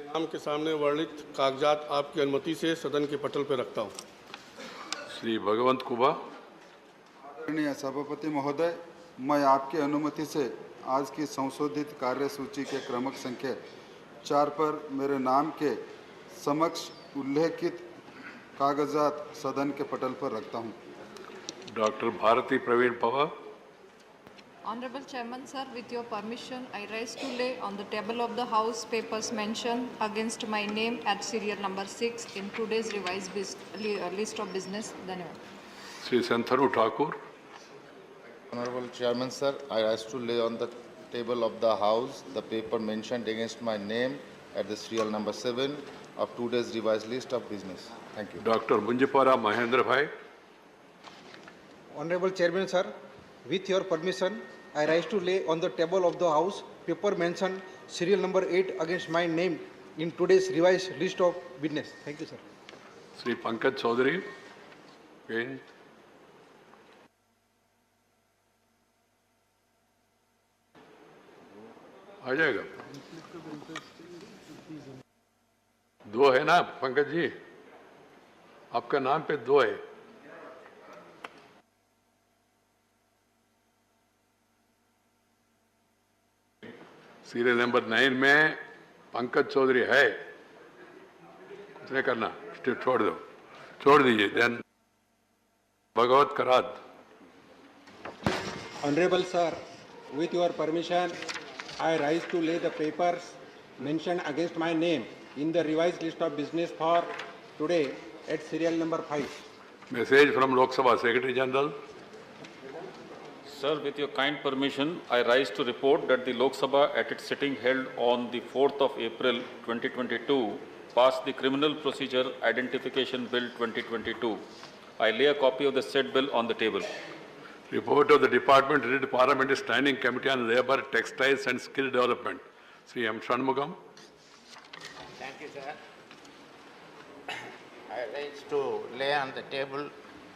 नाम के सामने वर्णित कागजात आपकी अनुमति से सदन के पटल पर रखता हूं। श्री भगवंत कुबा। आदरणीय सभापति महोदय, मैं आपकी अनुमति से आज की संशोधित कार्यसूची के क्रमक संख्या 4 पर मेरे नाम के समक्ष उल्लेखित कागजात सदन के पटल पर रखता हूं। Doctor Bharati Pravin Pawar. Honorable Chairman, sir, with your permission, I rise to lay on the table of the House papers mentioned against my name at serial number 6 in today's revised list of business. Dhanyawad. Shri Santhru Thakur. Honorable Chairman, sir, I rise to lay on the table of the House the paper mentioned against my name at the serial number 7 of today's revised list of business. Thank you. Doctor Munjpara Mahendra भाई। Honorable Chairman, sir, with your permission, I rise to lay on the table of the House paper mentioned serial number 8 against my name in today's revised list of business. Thank you, sir. Shri Pankaj Chaudhary. आ जाएगा। 2 है ना पंकज जी, आपका नाम पे 2 है। Serial number 9 में पंकज चौधरी है, कुछ नहीं करना, छोड़ दीजिए। Then Bhagwat Karad. Honorable sir, with your permission, I rise to lay the papers mentioned against my name in the revised list of business for today at serial number 5. Message from Lok Sabha Secretary General. Sir, with your kind permission, I rise to report that the Lok Sabha at its sitting held on the 4th of April 2022 passed the Criminal Procedure Identification Bill 2022. I lay a copy of the said bill on the table. Report of the Department Related Parliamentary Standing Committee on Labour, Textiles and Skill Development. Sri M. Shanmugam. Thank you, sir. I rise to lay on the table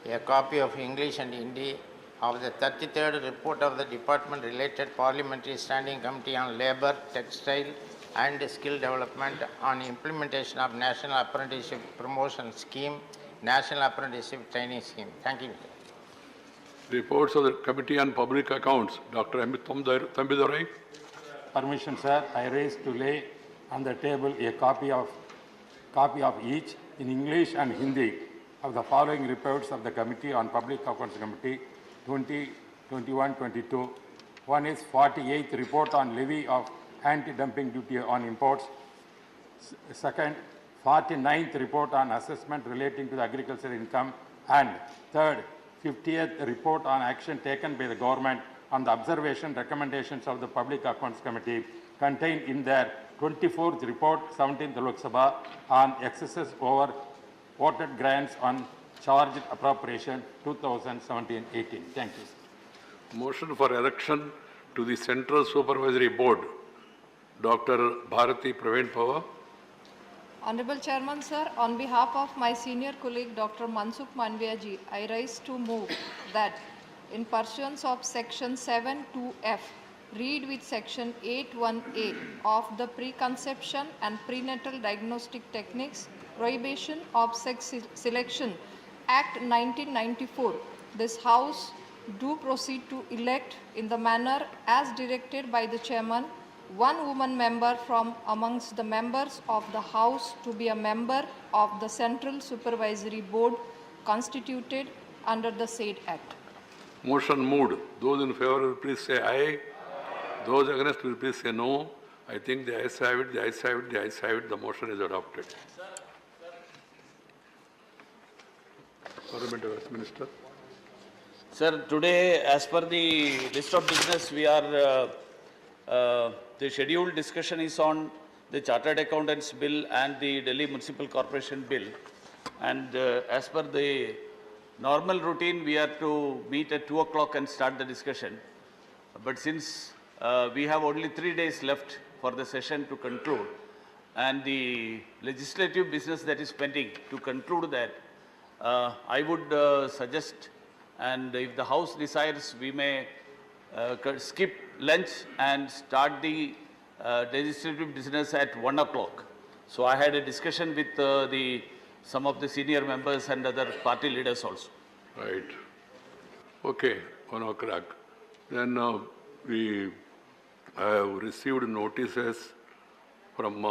a copy of English and Hindi of the 33rd report of the Department Related Parliamentary Standing Committee on Labour, Textile and Skill Development on implementation of National Apprenticeship Promotion Scheme, National Apprenticeship Training Scheme. Thank you. Reports of the Committee on Public Accounts. Dr. Amit Thambidurai. Permission, sir. I raise to lay on the table a copy of each in English and Hindi of the following reports of the Committee on Public Accounts Committee 2021-22. One is 48th report on levy of anti-dumping duty on imports. Second, 49th report on assessment relating to the agricultural income. And third, 50th report on action taken by the government on the observation recommendations of the Public Accounts Committee contained in their 24th report, 17th Lok Sabha, on excesses over voted grants on charged appropriation 2017-18. Thank you. Motion for election to the Central Supervisory Board. Dr. Bharati Praveen Pawar. Honorable Chairman, sir, on behalf of my senior colleague Dr. Mansukh Manvia ji, I rise to move that in pursuance of Section 7(2)(f), read with Section 8(1)(a) of the Preconception and Prenatal Diagnostic Techniques Prohibition of Sex Selection Act 1994, this House do proceed to elect in the manner as directed by the Chairman one woman member from amongst the members of the House to be a member of the Central Supervisory Board constituted under the said Act. Motion moved. Those in favor will please say aye. Those against will please say no. I think the ayes have it, the ayes have it, the ayes have it. The motion is adopted. Parliament Affairs Minister. Sir, today as per the list of business, we are the scheduled discussion is on the Chartered Accountants Bill and the Delhi Municipal Corporation Bill. And as per the normal routine, we are to meet at 2 o'clock and start the discussion. But since we have only 3 days left for the session to conclude, and the legislative business that is pending, to conclude that, I would suggest, and if the House desires, we may skip lunch and start the legislative business at 1 o'clock, So I had a discussion with some of the senior members and other party leaders also. Right. Okay, 1 o'clock. Then we have received notices from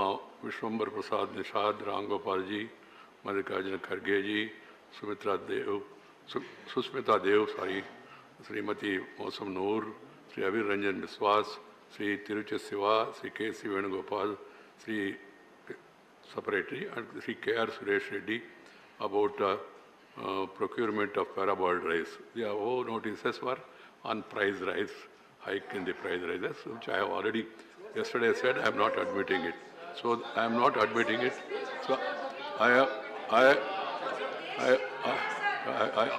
Vishwambar Prasad Nishad, Ram Gopal ji, Mallikarjuna Kharge ji, Susmita Dev, Srimati Mosam Noor, Sri Avir Ranjan Biswas, Sri Tirucha Siva, Sri K.C. Venugopal, Sri Secretary, and Sri K.R. Suresh Reddy about procurement of paraboiled rice. The all notices were on price rise, hike in the price rises, which I have already yesterday said I am not admitting it. So I am not admitting it. So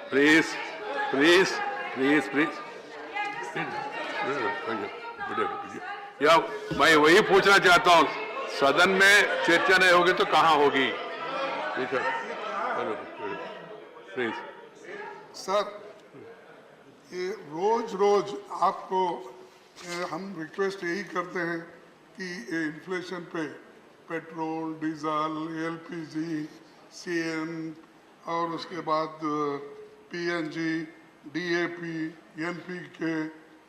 please. या मैं वही पूछना चाहता हूँ, सदन में चर्चा नहीं होगी तो कहाँ होगी? प्लीज सर, ये रोज आपको हम रिक्वेस्ट यही करते हैं कि इन्फ्लेशन पे पेट्रोल, डीजल, एलपीजी, सीएन और उसके बाद पीएनजी, डीएपी, एनपीके,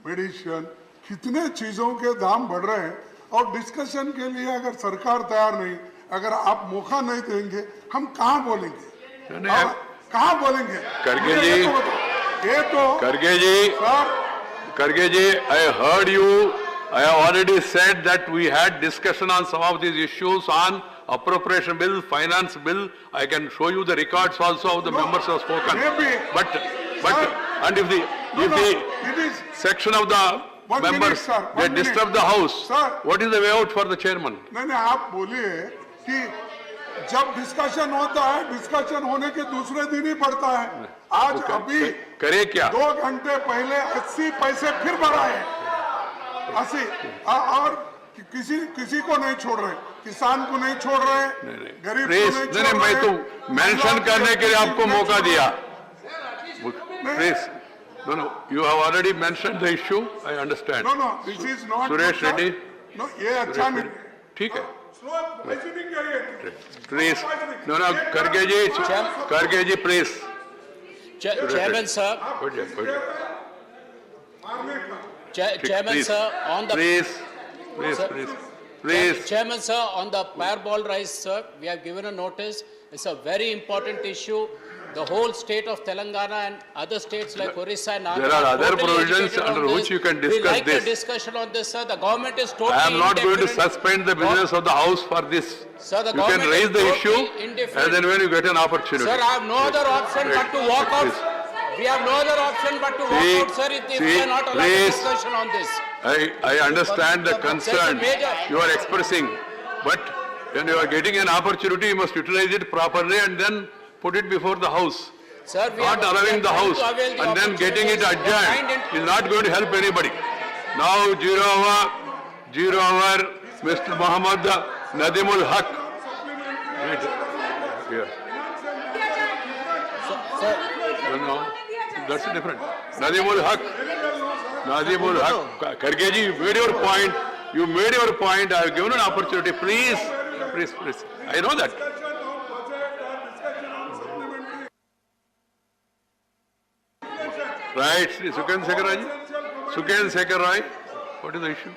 मेडिसिन, कितने चीज़ों के दाम बढ़ रहे हैं और डिस्कशन के लिए अगर सरकार तैयार नहीं, अगर आप मौका नहीं देंगे, हम कहाँ बोलेंगे? कहाँ बोलेंगे? खड़गे जी, ये तो Kharge ji, I heard you. I have already said that we had discussion on some of these issues on appropriation bill, finance bill. I can show you the records also of the members have spoken. But and if the section of the members they disturb the house, what is the way out for the chairman? नहीं, आप बोलिए कि जब discussion होता है, discussion होने के दूसरे दिन ही पड़ता है। आज अभी करे क्या? 2 घंटे पहले 80 पैसे फिर बढ़ाए, 80 और किसी को नहीं छोड़ रहे, किसान को नहीं छोड़ रहे, गरीब को नहीं छोड़ रहे। मैं तो मेंशन करने के लिए आपको मौका दिया। Please, no, you have already mentioned the issue. I understand. No, this is not. Suresh Reddy. No, ये अच्छा नहीं। ठीक है। Please, no, Kharge ji, please. Chairman sir. Chairman sir, on the please. Chairman sir, on the parboiled rice, sir, we have given a notice. It's a very important issue. The whole state of Telangana and other states like Orissa and Andhra. There are other provisions under which you can discuss this. We like this. the discussion on this, sir. The government is totally I am not going to indifferent. suspend the business of the house for this. Sir, the you can government raise is the issue totally indifferent. and then when you get an opportunity. Sir, I have no other option but to walk out. We have no other option but to walk out, sir, if we are not allowed a discussion on this. I understand the concern you are expressing, but when you are getting an opportunity, you must utilize it properly and then put it before the house. Sir, Not allowing the house and then getting it adjourned is not going to help anybody. Now, 0 over, Mr. Muhammad Nadimul Haq. Here. No, that's different. Nadimul Haq. Kharge ji, you made your point. I have given an opportunity. Please. I know that. Right, Sri Suken Sekhar Rai. What is the issue?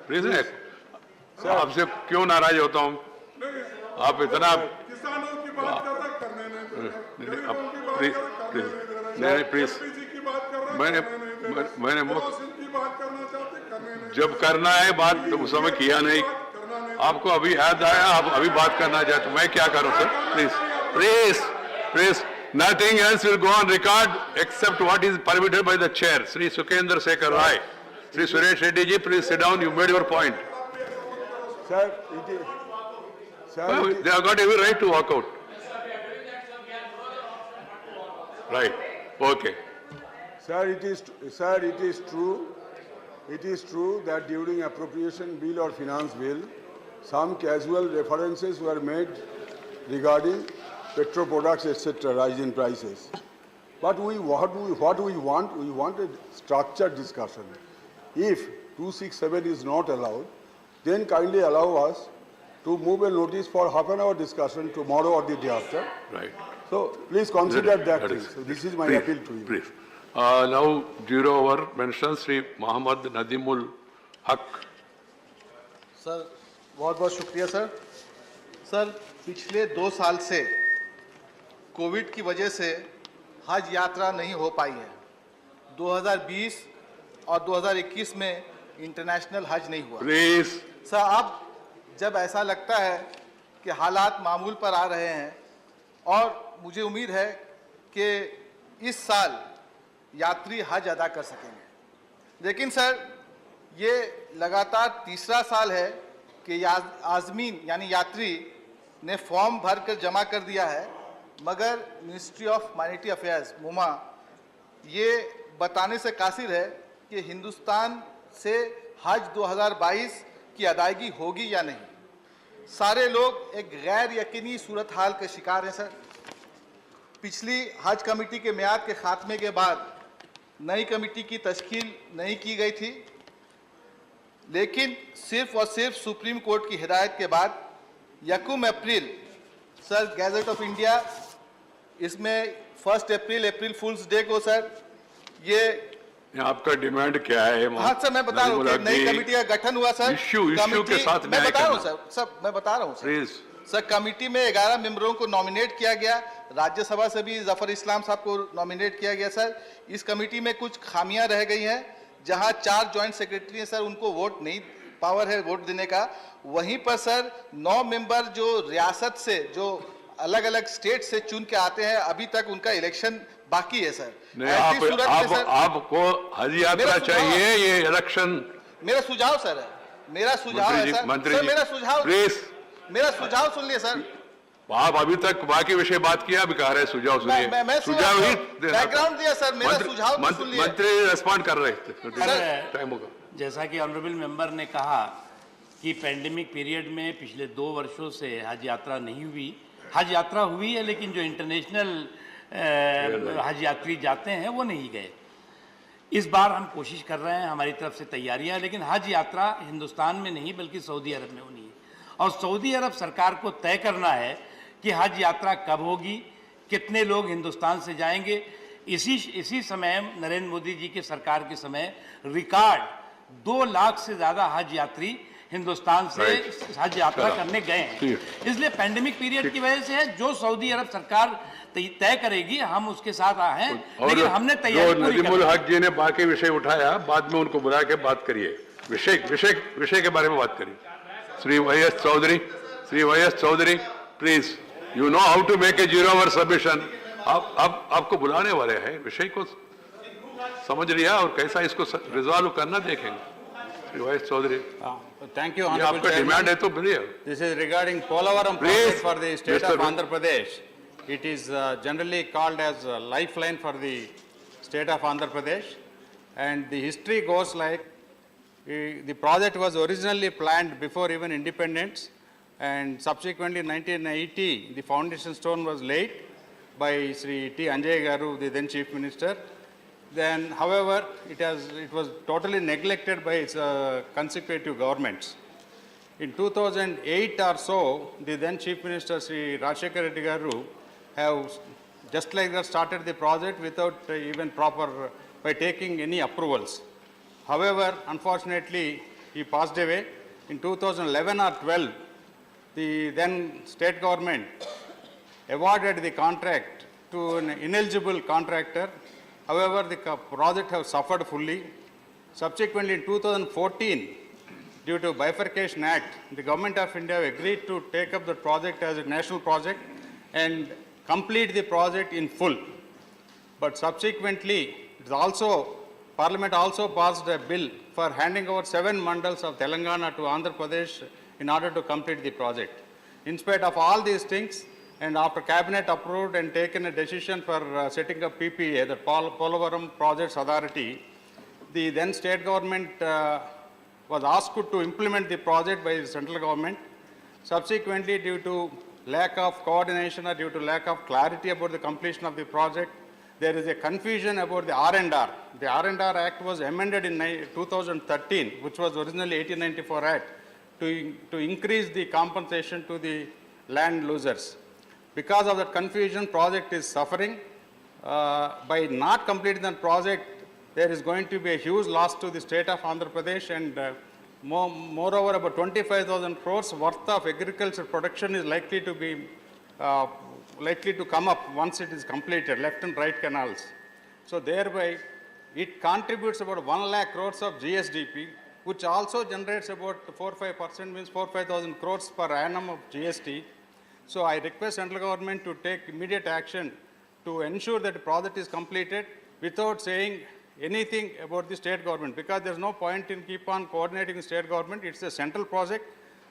Please, आपसे क्यों नाराज होता हूँ? आप इतना please मैंने जब करना है बात तो उस समय किया नहीं, आपको अभी याद आया, आप अभी बात करना चाहते, मैं क्या करूं sir? Please, nothing else will go on record except what is permitted by the chair. Sri Sukendra Sekhar Rai. Sri Suresh Reddy ji, please sit down, you made your point. Sir, They have got every right to walk out. Right, okay. Sir, it is true. It is true that during appropriation bill or finance bill, some casual references were made regarding petro products, etc., rise in prices. But what we want a structured discussion. If 267 is not allowed, then kindly allow us to move a notice for half an hour discussion tomorrow or the day after. Right. So please consider that thing. is- So this is my brief, appeal to you. Brief. Now, 0 hour mentions Sri Mohammad Nadimul Haq. Sir बहुत बहुत शुक्रिया sir. Sir पिछले 2 साल से Covid की वजह से हज यात्रा नहीं हो पाई है। 2020 और 2021 में इंटरनेशनल हज नहीं हुआ। प्लीज सर अब जब ऐसा लगता है कि हालात मामूल पर आ रहे हैं और मुझे उम्मीद है कि इस साल यात्री हज अदा कर सकेंगे, लेकिन सर ये लगातार तीसरा साल है कि आज़मीन यानी यात्री ने फॉर्म भर कर जमा कर दिया है, मगर मिनिस्ट्री ऑफ माइनॉरिटी अफेयर्स मुमा ये बताने से कासिर है कि हिंदुस्तान से हज 2022 की अदायगी होगी या नहीं। सारे लोग एक गैर यकीनी सूरत हाल के शिकार हैं सर। पिछली हज कमेटी के मियाद के खात्मे के बाद नई कमेटी की तश्कील नहीं की गई थी, लेकिन सिर्फ और सिर्फ सुप्रीम कोर्ट की हिदायत के बाद 1 अप्रैल सर गैजेट ऑफ इंडिया इसमें 1 अप्रैल फूल्स डे को सर ये आपका डिमांड क्या है? हाँ सर मैं बता रहा हूँ कि नई कमेटी का गठन हुआ सर। इश्यू के साथ मैं बता रहा हूँ सर मैं बता रहा हूँ सर कमेटी में 11 मेंबरों को नॉमिनेट किया गया। राज्यसभा से भी जफर इस्लाम साहब को नॉमिनेट किया गया सर। इस कमेटी में कुछ खामियां रह गई हैं, जहां 4 जॉइंट सेक्रेटरी हैं सर, उनको वोट नहीं पावर है वोट देने का। वहीं पर सर 9 मेंबर जो रियासत से जो अलग अलग स्टेट से चुन के आते हैं, अभी तक उनका इलेक्शन बाकी है सर। आपको हज यात्रा चाहिए, ये इलेक्शन मेरा सुझाव सर है, मेरा सुझाव है सर। सर मेरा सुझाव सुन लिए सर। आप अभी तक बाकी विषय बात किया, अभी कह रहे सुझाव सुनिए। मैं सुझाव ही बैकग्राउंड दिया सर, मेरा सुझाव तो सुन लिया। मंत्री रिस्पॉन्ड कर रहे थे, टाइम होगा। जैसा कि ऑनरेबल मेंबर ने कहा कि पैंडेमिक पीरियड में पिछले 2 वर्षों से हज यात्रा नहीं हुई। हज यात्रा हुई है, लेकिन जो इंटरनेशनल हज यात्री जाते हैं वो नहीं गए। इस बार हम कोशिश कर रहे हैं, हमारी तरफ से तैयारियां, लेकिन हज यात्रा हिंदुस्तान में नहीं बल्कि सऊदी अरब में होनी है। और सऊदी अरब सरकार को तय करना है कि हज यात्रा कब होगी, कितने लोग हिंदुस्तान से जाएंगे। इसी समय नरेंद्र मोदी जी के सरकार के समय रिकॉर्ड 2 लाख से ज़्यादा हज यात्री हिंदुस्तान से हज यात्रा करने गए हैं। इसलिए पैंडेमिक पीरियड की वजह से है, जो सऊदी अरब सरकार तय करेगी हम उसके साथ हैं, लेकिन हमने तैयारी पूरी कर ली। नदीमुल हक जी ने बाकी विषय उठाया, बाद में उनको बुला के बात करिए, विषय के बारे में बात करिए। Shri Y S Chowdary please, you know how to make a 0 hour submission. आपको बुलाने वाले हैं, विषय को समझ लिया और कैसा इसको रिजॉल्व करना देखेंगे। Shri Y S Chowdary, thank you. आपका डिमांड है तो बोलिए। This is regarding Polavaram project for the state of Andhra Pradesh. It is generally called as a lifeline for the state of Andhra Pradesh, and the history goes like the project was originally planned before even independence, and subsequently in 1980 the foundation stone was laid by Sri T. Anjay Garu, the then Chief Minister. Then, however, it was totally neglected by its consecutive governments. In 2008 or so, the then Chief Minister Sri Rajshekar Reddy Garu have just like that started the project without even by taking any approvals. However, unfortunately, he passed away. In 2011 or 12, the then state government awarded the contract to an ineligible contractor. However, the project has suffered fully. Subsequently, in 2014, due to Bifurcation Act, the Government of India agreed to take up the project as a national project and complete the project in full. But subsequently, Parliament also passed a bill for handing over 7 mandals of Telangana to Andhra Pradesh in order to complete the project. In spite of all these things, and after Cabinet approved and taken a decision for setting up PPA, the Polavaram Projects Authority, the then state government was asked to implement the project by the central government. Subsequently, due to lack of coordination or due to lack of clarity about the completion of the project, there is a confusion about the R&R. The R&R Act was amended in 2013, which was originally 1894 Act, to increase the compensation to the land losers. Because of that confusion, project is suffering. By not completing that project, there is going to be a huge loss to the state of Andhra Pradesh, and moreover, about 25,000 crores worth of agriculture production is likely to be likely to come up once it is completed, left and right canals. So thereby, it contributes about 1 lakh crores of GSDP, which also generates about 4-5%, means 4-5,000 crores per annum of GST. So I request central government to take immediate action to ensure that the project is completed without saying anything about the state government, because there's no point in keep on coordinating the state government. It's a central project.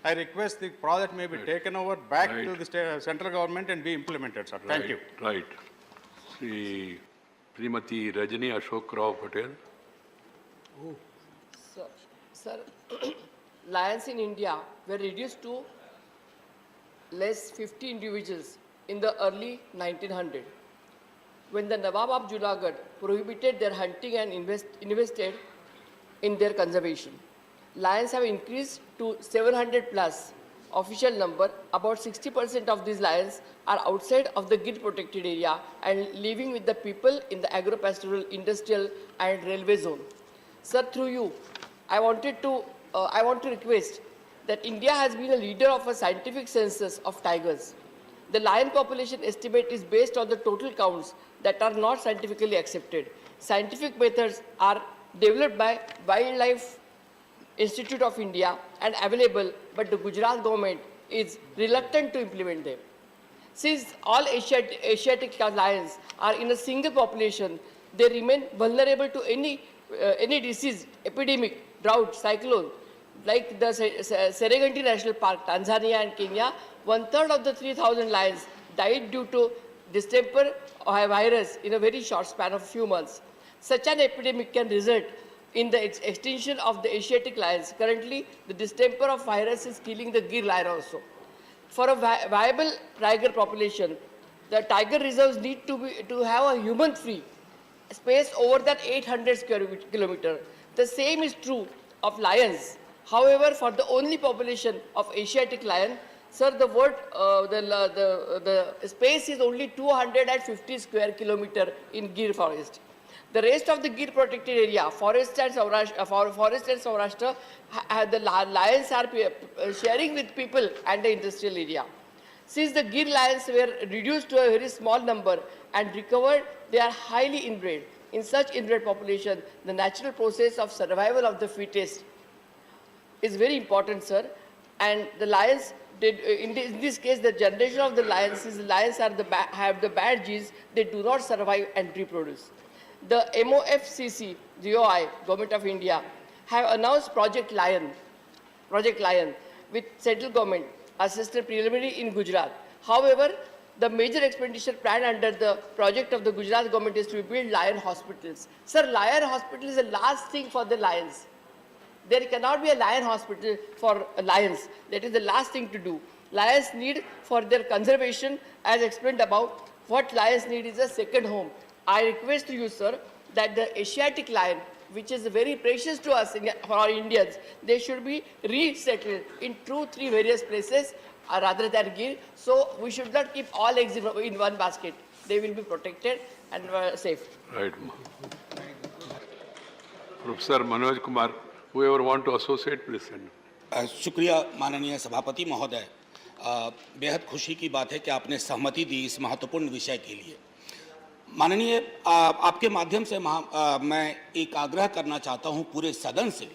I request the project may be taken over back to the central government and be implemented, sir. Thank you. Right. Srimati Rajani Ashok Rao Patel. Sir, lions in India were reduced to less 50 individuals in the early 1900s. When the Nawab of Junagadh prohibited their hunting and invested in their conservation. Lions have increased to 700 plus official number. About 60% of these lions are outside of the Gir protected area and living with the people in the agro-pastoral, industrial and railway zone. Sir, through you, I want to request that India has been a leader of a scientific census of tigers. The lion population estimate is based on the total counts that are not scientifically accepted. Scientific methods are developed by Wildlife Institute of India and available, but the Gujarat government is reluctant to implement them. Since all Asiatic lions are in a single population, they remain vulnerable to any disease, epidemic, drought, cyclone. Like the Serengeti National Park, Tanzania and Kenya, 1/3 of the 3,000 lions died due to distemper virus in a very short span of few months. Such an epidemic can result in the extinction of the Asiatic lions. Currently, the distemper of virus is killing the Gir lion also. For a viable tiger population, the tiger reserves need to have a human-free space over that 800 square kilometer. The same is true of lions. However, for the only population of Asiatic lion, sir, the space is only 250 square kilometer in Gir forest. The rest of the Gir protected area, forest and Saurashtra, the lions are sharing with people and the industrial area. Since the Gir lions were reduced to a very small number and recovered, they are highly inbred. In such inbred population, the natural process of survival of the fittest is very important, sir. And the lions, in this case, the generation of the lions, since the lions are have the bad genes, they do not survive and reproduce. The MOFCC, GOI, Government of India, have announced Project Lion with central government assisted preliminary in Gujarat. However, the major expenditure planned under the project of the Gujarat government is to build lion hospitals. Sir, lion hospital is the last thing for the lions. There cannot be a lion hospital for lions. That is the last thing to do. Lions need, for their conservation, as explained above, what lions need is a second home. I request you, sir, that the Asiatic lion, which is very precious to us, for our Indians, they should be resettled in 2-3 various places rather than Gir. So we should not keep all eggs in one basket. They will be protected and safe. Right. Professor Manoj Kumar, whoever want to associate, please send. शुक्रिया माननीय सभापति महोदय। बेहद खुशी की बात है कि आपने सहमति दी इस महत्वपूर्ण विषय के लिए। माननीय, आपके माध्यम से मैं एक आग्रह करना चाहता हूं पूरे सदन से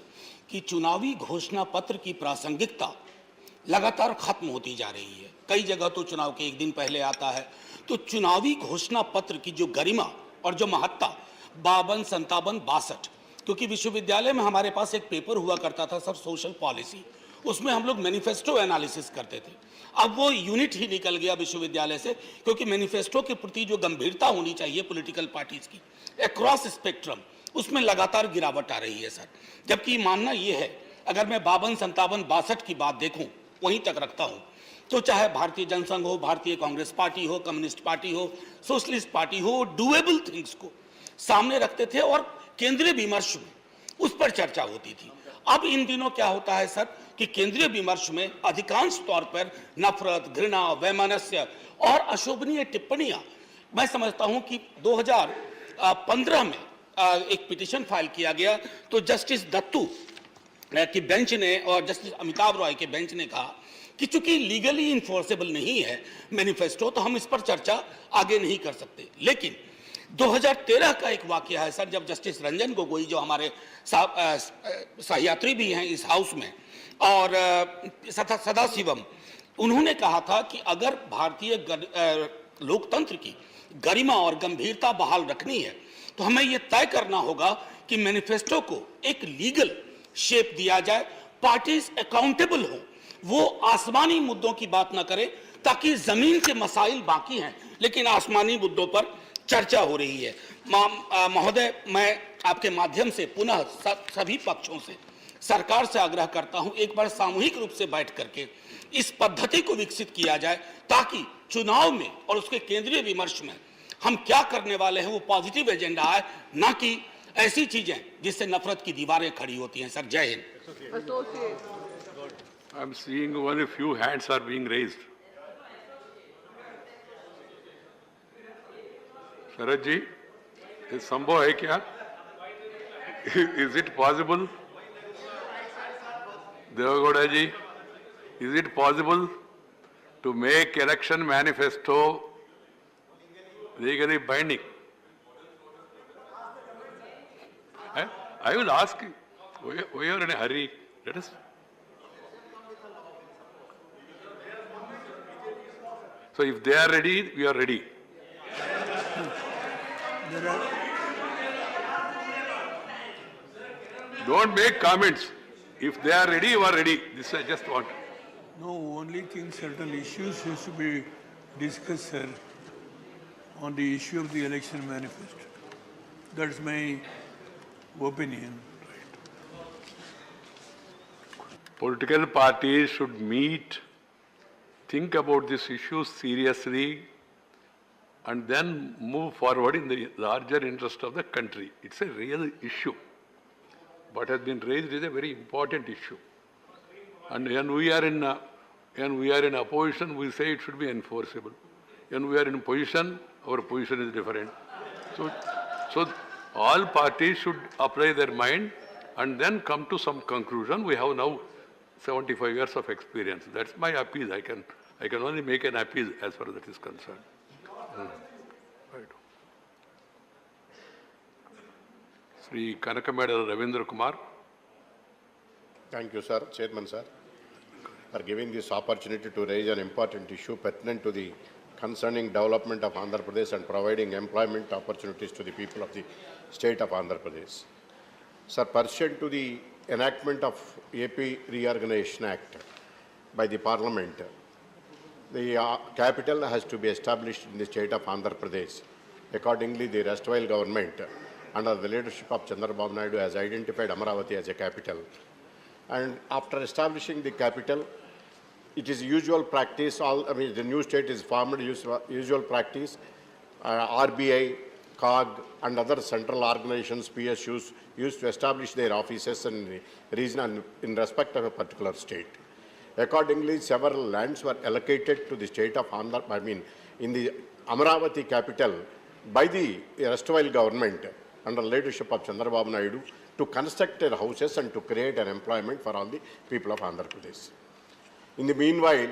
कि चुनावी घोषणा पत्र की प्रासंगिकता लगातार खत्म होती जा रही है। कई जगह तो चुनाव के एक दिन पहले आता है, तो चुनावी घोषणा पत्र की जो गरिमा और जो महत्ता 52, 57, 62, क्योंकि विश्वविद्यालय में हमारे पास एक पेपर हुआ करता था सर, सोशल पॉलिसी, उसमें हम लोग मैनिफेस्टो एनालिसिस करते थे। अब वो यूनिट ही निकल गया विश्वविद्यालय से, क्योंकि मैनिफेस्टो के प्रति जो गंभीरता होनी चाहिए पॉलिटिकल पार्टीज की अक्रॉस स्पेक्ट्रम, उसमें लगातार गिरावट आ रही है सर। जबकि मानना ये है, अगर मैं 52, 57, 62 की बात देखूं, वहीं तक रखता हूं तो चाहे भारतीय जनसंघ हो, भारतीय कांग्रेस पार्टी हो, कम्युनिस्ट पार्टी हो, सोशलिस्ट पार्टी हो, डूएबल थिंग्स को सामने रखते थे और केंद्रीय विमर्श में उस पर चर्चा होती थी। अब इन दिनों क्या होता है सर कि केंद्रीय विमर्श में अधिकांश तौर पर नफरत, घृणा, वैमनस्य और अशोभनीय टिप्पणियां, मैं समझता हूं कि 2015 में एक पिटीशन फाइल किया गया तो जस्टिस दत्तू की बेंच ने और जस्टिस अमिताभ रॉय के बेंच ने कहा कि चूंकि लीगली इन्फोर्सेबल नहीं है मैनिफेस्टो, तो हम इस पर चर्चा आगे नहीं कर सकते। लेकिन 2013 का एक वाकया है सर, जब जस्टिस रंजन गोगोई, जो हमारे सहयात्री भी हैं इस हाउस में, और सदाशिवम, उन्होंने कहा था कि अगर भारतीय लोकतंत्र की गरिमा और गंभीरता बहाल रखनी है तो हमें यह तय करना होगा कि मैनिफेस्टो को एक लीगल शेप दिया जाए, पार्टीज अकाउंटेबल हो, वो आसमानी मुद्दों की बात ना करे, ताकि जमीन के मसाइल बाकी हैं लेकिन आसमानी मुद्दों पर चर्चा हो रही है। महोदय, मैं आपके माध्यम से पुनः सभी पक्षों से, सरकार से आग्रह करता हूं, एक बार सामूहिक रूप से बैठ करके इस पद्धति को विकसित किया जाए ताकि चुनाव में और उसके केंद्रीय विमर्श में हम क्या करने वाले हैं वो पॉजिटिव एजेंडा है, ना कि ऐसी चीजें जिससे नफरत की दीवारें खड़ी होती हैं। सर, जय Hind. I am seeing only few hands are being raised. शरद जी, ये संभव है क्या? Is it possible? Devagowda ji, is it possible to make election manifesto legally binding? I will ask you. We are in a hurry. Let us. So if they are ready, we are ready. Don't make comments. If they are ready, you are ready. This I just want. No, only thing, certain issues has to be discussed, sir, on the issue of the election manifesto. That's my opinion. Political parties should meet, think about this issue seriously, and then move forward in the larger interest of the country. It's a real issue. What has been raised is a very important issue. And when we are in opposition, we say it should be enforceable. When we are in position, our position is different. So all parties should apply their mind and then come to some conclusion. We have now 75 years of experience. That's my appeal. I can only make an appeal as far as that is concerned. Right. Sri Kanakameda Ravindra Kumar. Thank you, sir, Chairman, sir, for giving this opportunity to raise an important issue pertinent to the concerning development of Andhra Pradesh and providing employment opportunities to the people of the state of Andhra Pradesh. Sir, pursuant to the enactment of AP Reorganization Act by the Parliament, the capital has to be established in the state of Andhra Pradesh. Accordingly, the erstwhile government, under the leadership of Chandrababu Naidu, has identified Amaravati as a capital. And after establishing the capital, it is usual practice, the new state is formed, usual practice, RBI, COG and other central organizations, PSUs, used to establish their offices in the region and in respect of a particular state. Accordingly, several lands were allocated to the state of Andhra, in the Amaravati capital by the erstwhile government under leadership of Chandrababu Naidu to construct their houses and to create an employment for all the people of Andhra Pradesh. In the meanwhile,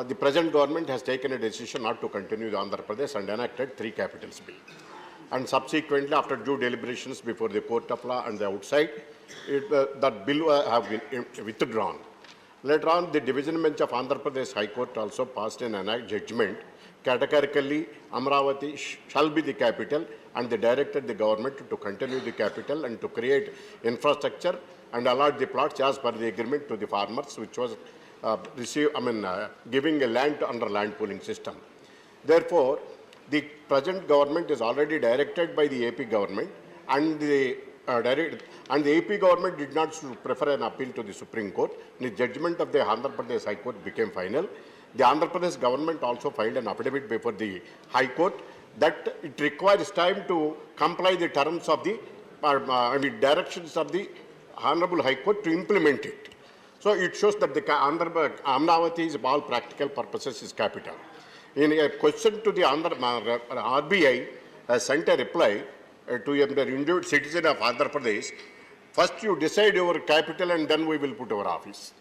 the present government has taken a decision not to continue the Andhra Pradesh and enacted 3 capitals bill. And subsequently, after due deliberations before the court of law and the outside, that bill have been withdrawn. Later on, the division bench of Andhra Pradesh High Court also passed an judgment. Categorically, Amaravati shall be the capital, and they directed the government to continue the capital and to create infrastructure and allot the plots as per the agreement to the farmers, which was giving a land under land pooling system. Therefore, the present government is already directed by the AP government, and the and the AP government did not prefer an appeal to the Supreme Court. The judgment of the Andhra Pradesh High Court became final. The Andhra Pradesh government also filed an affidavit before the High Court that it requires time to comply the terms of the directions of the Honorable High Court to implement it. So it shows that the Amravati is, for all practical purposes, is capital. In a question to the RBI has sent a reply to an individual citizen of Andhra Pradesh. First you decide your capital and then we will put our office.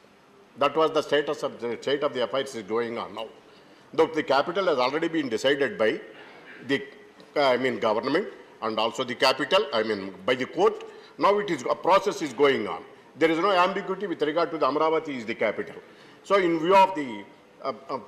That was the state of the affairs is going on now. Though the capital has already been decided by the government and also the capital, by the court. Now it is a process is going on. There is no ambiguity with regard to the Amravati is the capital. So in view of the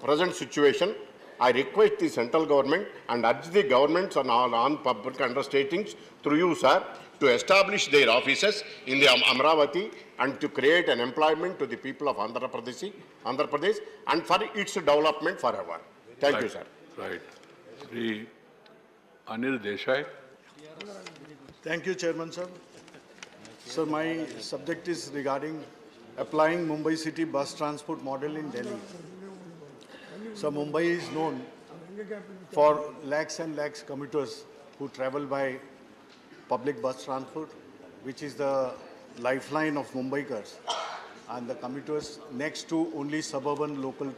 present situation, I request the central government and urge the governments on public undertakings through you, sir, to establish their offices in the Amravati and to create an employment to the people of Andhra Pradesh and for its development forever. Thank you, sir. Right. Sri Anil Desai. Thank you, Chairman, sir. So my subject is regarding applying Mumbai City bus transport model in Delhi. So Mumbai is known for lakhs and lakhs commuters who travel by public bus transport, which is the lifeline of Mumbaikars, and the commuters next to only suburban local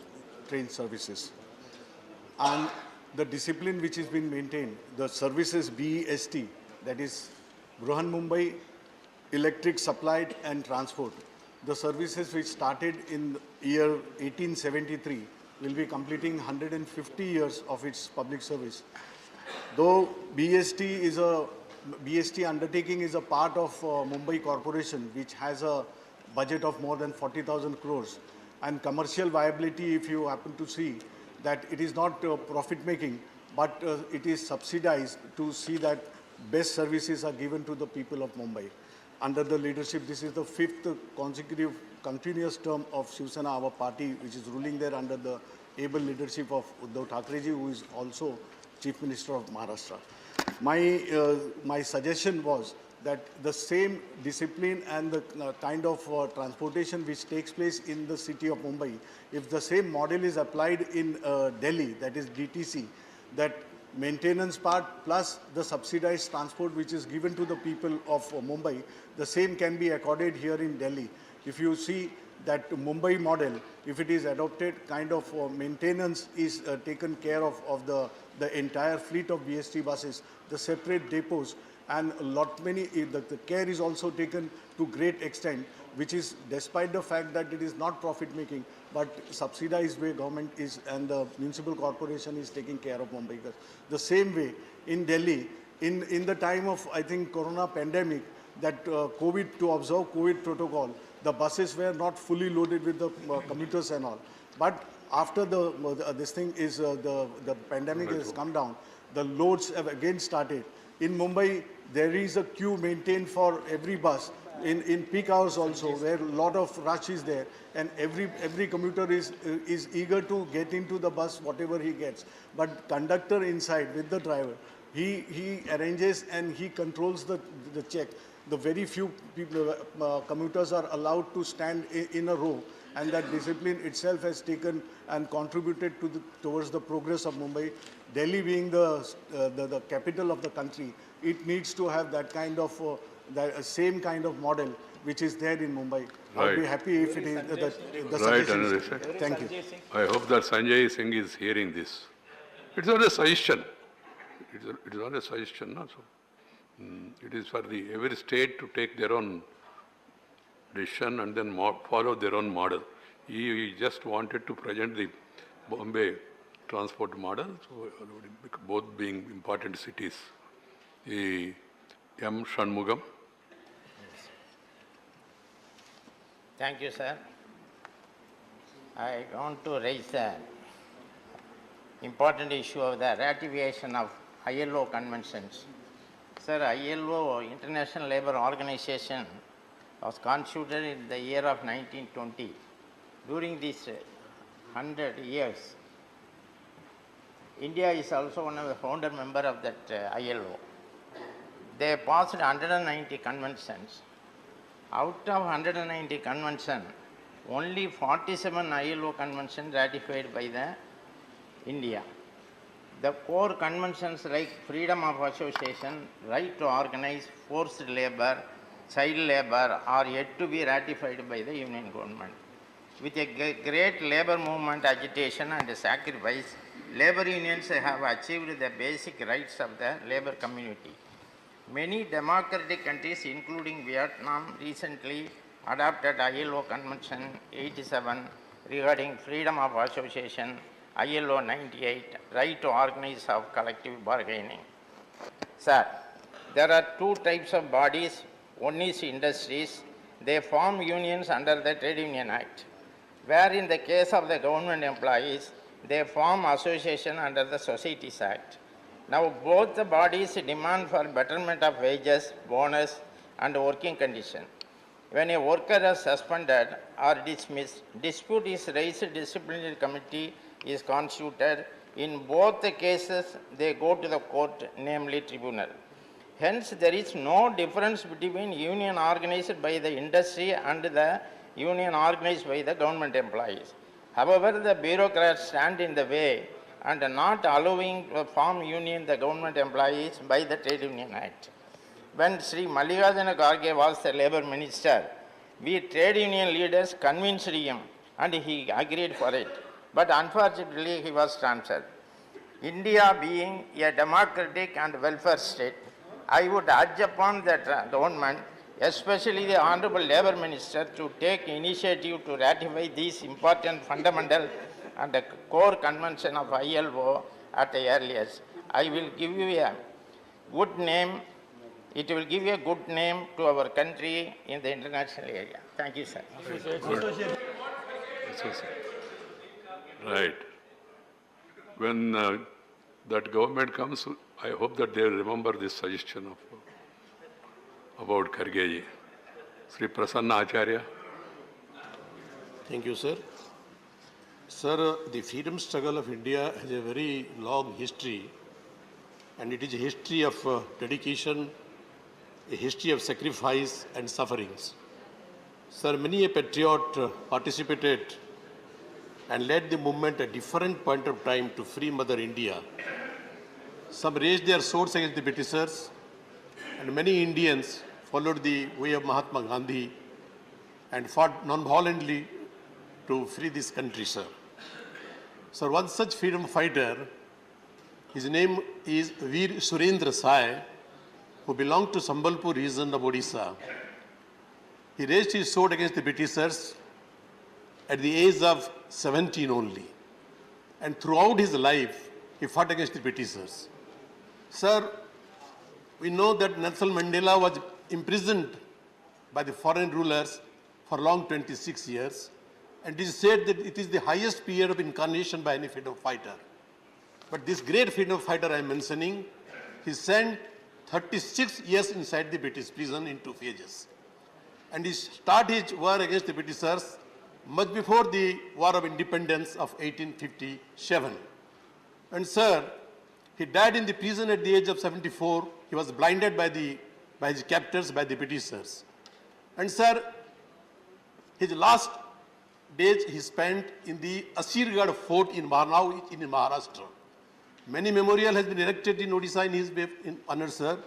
train services. And the discipline which has been maintained, the services BEST, that is Bruhan Mumbai Electric Supplied and Transport. The services which started in year 1873 will be completing 150 years of its public service. Though BST undertaking is a part of Mumbai Corporation, which has a budget of more than 40,000 crores, and commercial viability, if you happen to see, that it is not profit making, but it is subsidized to see that best services are given to the people of Mumbai. Under the leadership, this is the 5th consecutive continuous term of Shiv Sena, our party, which is ruling there under the able leadership of Uddhav Thackerji, who is also Chief Minister of Maharashtra. My suggestion was that the same discipline and the kind of transportation which takes place in the city of Mumbai, if the same model is applied in Delhi, that is DTC, that maintenance part plus the subsidized transport which is given to the people of Mumbai, the same can be accorded here in Delhi. If you see that Mumbai model, if it is adopted, kind of maintenance is taken care of the entire fleet of BST buses, the separate depots, and the care is also taken to great extent, which is despite the fact that it is not profit making, but subsidized way government is and the municipal corporation is taking care of Mumbai. The same way in Delhi, in the time of, I think, Corona pandemic, that to observe COVID protocol, the buses were not fully loaded with the commuters and all. But after the pandemic has come down, the loads have again started. In Mumbai, there is a queue maintained for every bus. In peak hours also, where a lot of rush is there, and every commuter is eager to get into the bus, whatever he gets. But conductor inside with the driver, he arranges and he controls the check. The very few people, commuters are allowed to stand in a row, and that discipline itself has taken and contributed towards the progress of Mumbai. Delhi being the capital of the country, it needs to have that kind of same kind of model which is there in Mumbai. Right. I'll be happy if it is the Right, suggestion. Thank you. I hope that Sanjay Singh is hearing this. It's not a suggestion. It is not a suggestion, no? So, it is for every state to take their own decision and then follow their own model. He just wanted to present the Bombay transport model, so both being important cities. M. Shanmugam. Thank you, sir. I want to raise the important issue of the ratification of ILO conventions. Sir, ILO, International Labour Organization, was constituted in the year of 1920. During these 100 years, India is also one of the founder members of that ILO. they passed 190 conventions. Out of 190 conventions, only 47 ILO conventions ratified by the India. The core conventions like freedom of association, right to organize, forced labor, child labor are yet to be ratified by the Union government. With a great labor movement, agitation and sacrifice, labor unions have achieved the basic rights of the labor community. Many democratic countries, including Vietnam, recently adopted ILO Convention 87 regarding freedom of association, ILO 98, right to organize of collective bargaining. Sir, there are two types of bodies. One is industries. They form unions under the Trade Union Act, where in the case of the government employees, they form association under the Societies Act. Now both the bodies demand for betterment of wages, bonus and working condition. When a worker is suspended or dismissed, dispute is raised, disciplinary committee is constituted. In both the cases, they go to the court, namely tribunal. Hence, there is no difference between union organized by the industry and the union organized by the government employees. However, the bureaucrats stand in the way and not allowing to form union the government employees by the Trade Union Act. When Sri Mallikarjuna Kharge was the labor minister, we trade union leaders convinced him and he agreed for it. But unfortunately, he was transferred. India being a democratic and welfare state, I would urge upon the government, especially the Honorable Labour Minister, to take initiative to ratify these important fundamental and the core convention of ILO at the earliest. I will give you a good name. It will give a good name to our country in the international area. Thank you, sir. Right. When that government comes, I hope that they will remember this suggestion about Khargeji. Sri Prasanna Acharya. Thank you, sir. Sir, the freedom struggle of India has a very long history, and it is a history of dedication, a history of sacrifice and sufferings. Sir, many a patriot participated and led the movement at different point of time to free Mother India. Some raised their swords against the Britishers, and many Indians followed the way of Mahatma Gandhi and fought non-violently to free this country, sir. Sir, one such freedom fighter, his name is Veer Surendra Sai, who belonged to Sambalpur region of Odisha. He raised his sword against the Britishers at the age of 17 only. And throughout his life, he fought against the Britishers. Sir, we know that Nelson Mandela was imprisoned by the foreign rulers for long 26 years. And it is said that it is the highest period of incarnation by any freedom fighter. But this great freedom fighter I am mentioning, he spent 36 years inside the British prison in 2 phases. And he started his war against the Britishers much before the War of Independence of 1857. And sir, he died in the prison at the age of 74. He was blinded by his captors, by the Britishers. And sir, his last days he spent in the Asirgarh fort in Marnau in Maharashtra. Many memorial has been erected in Odisha in his honor, sir.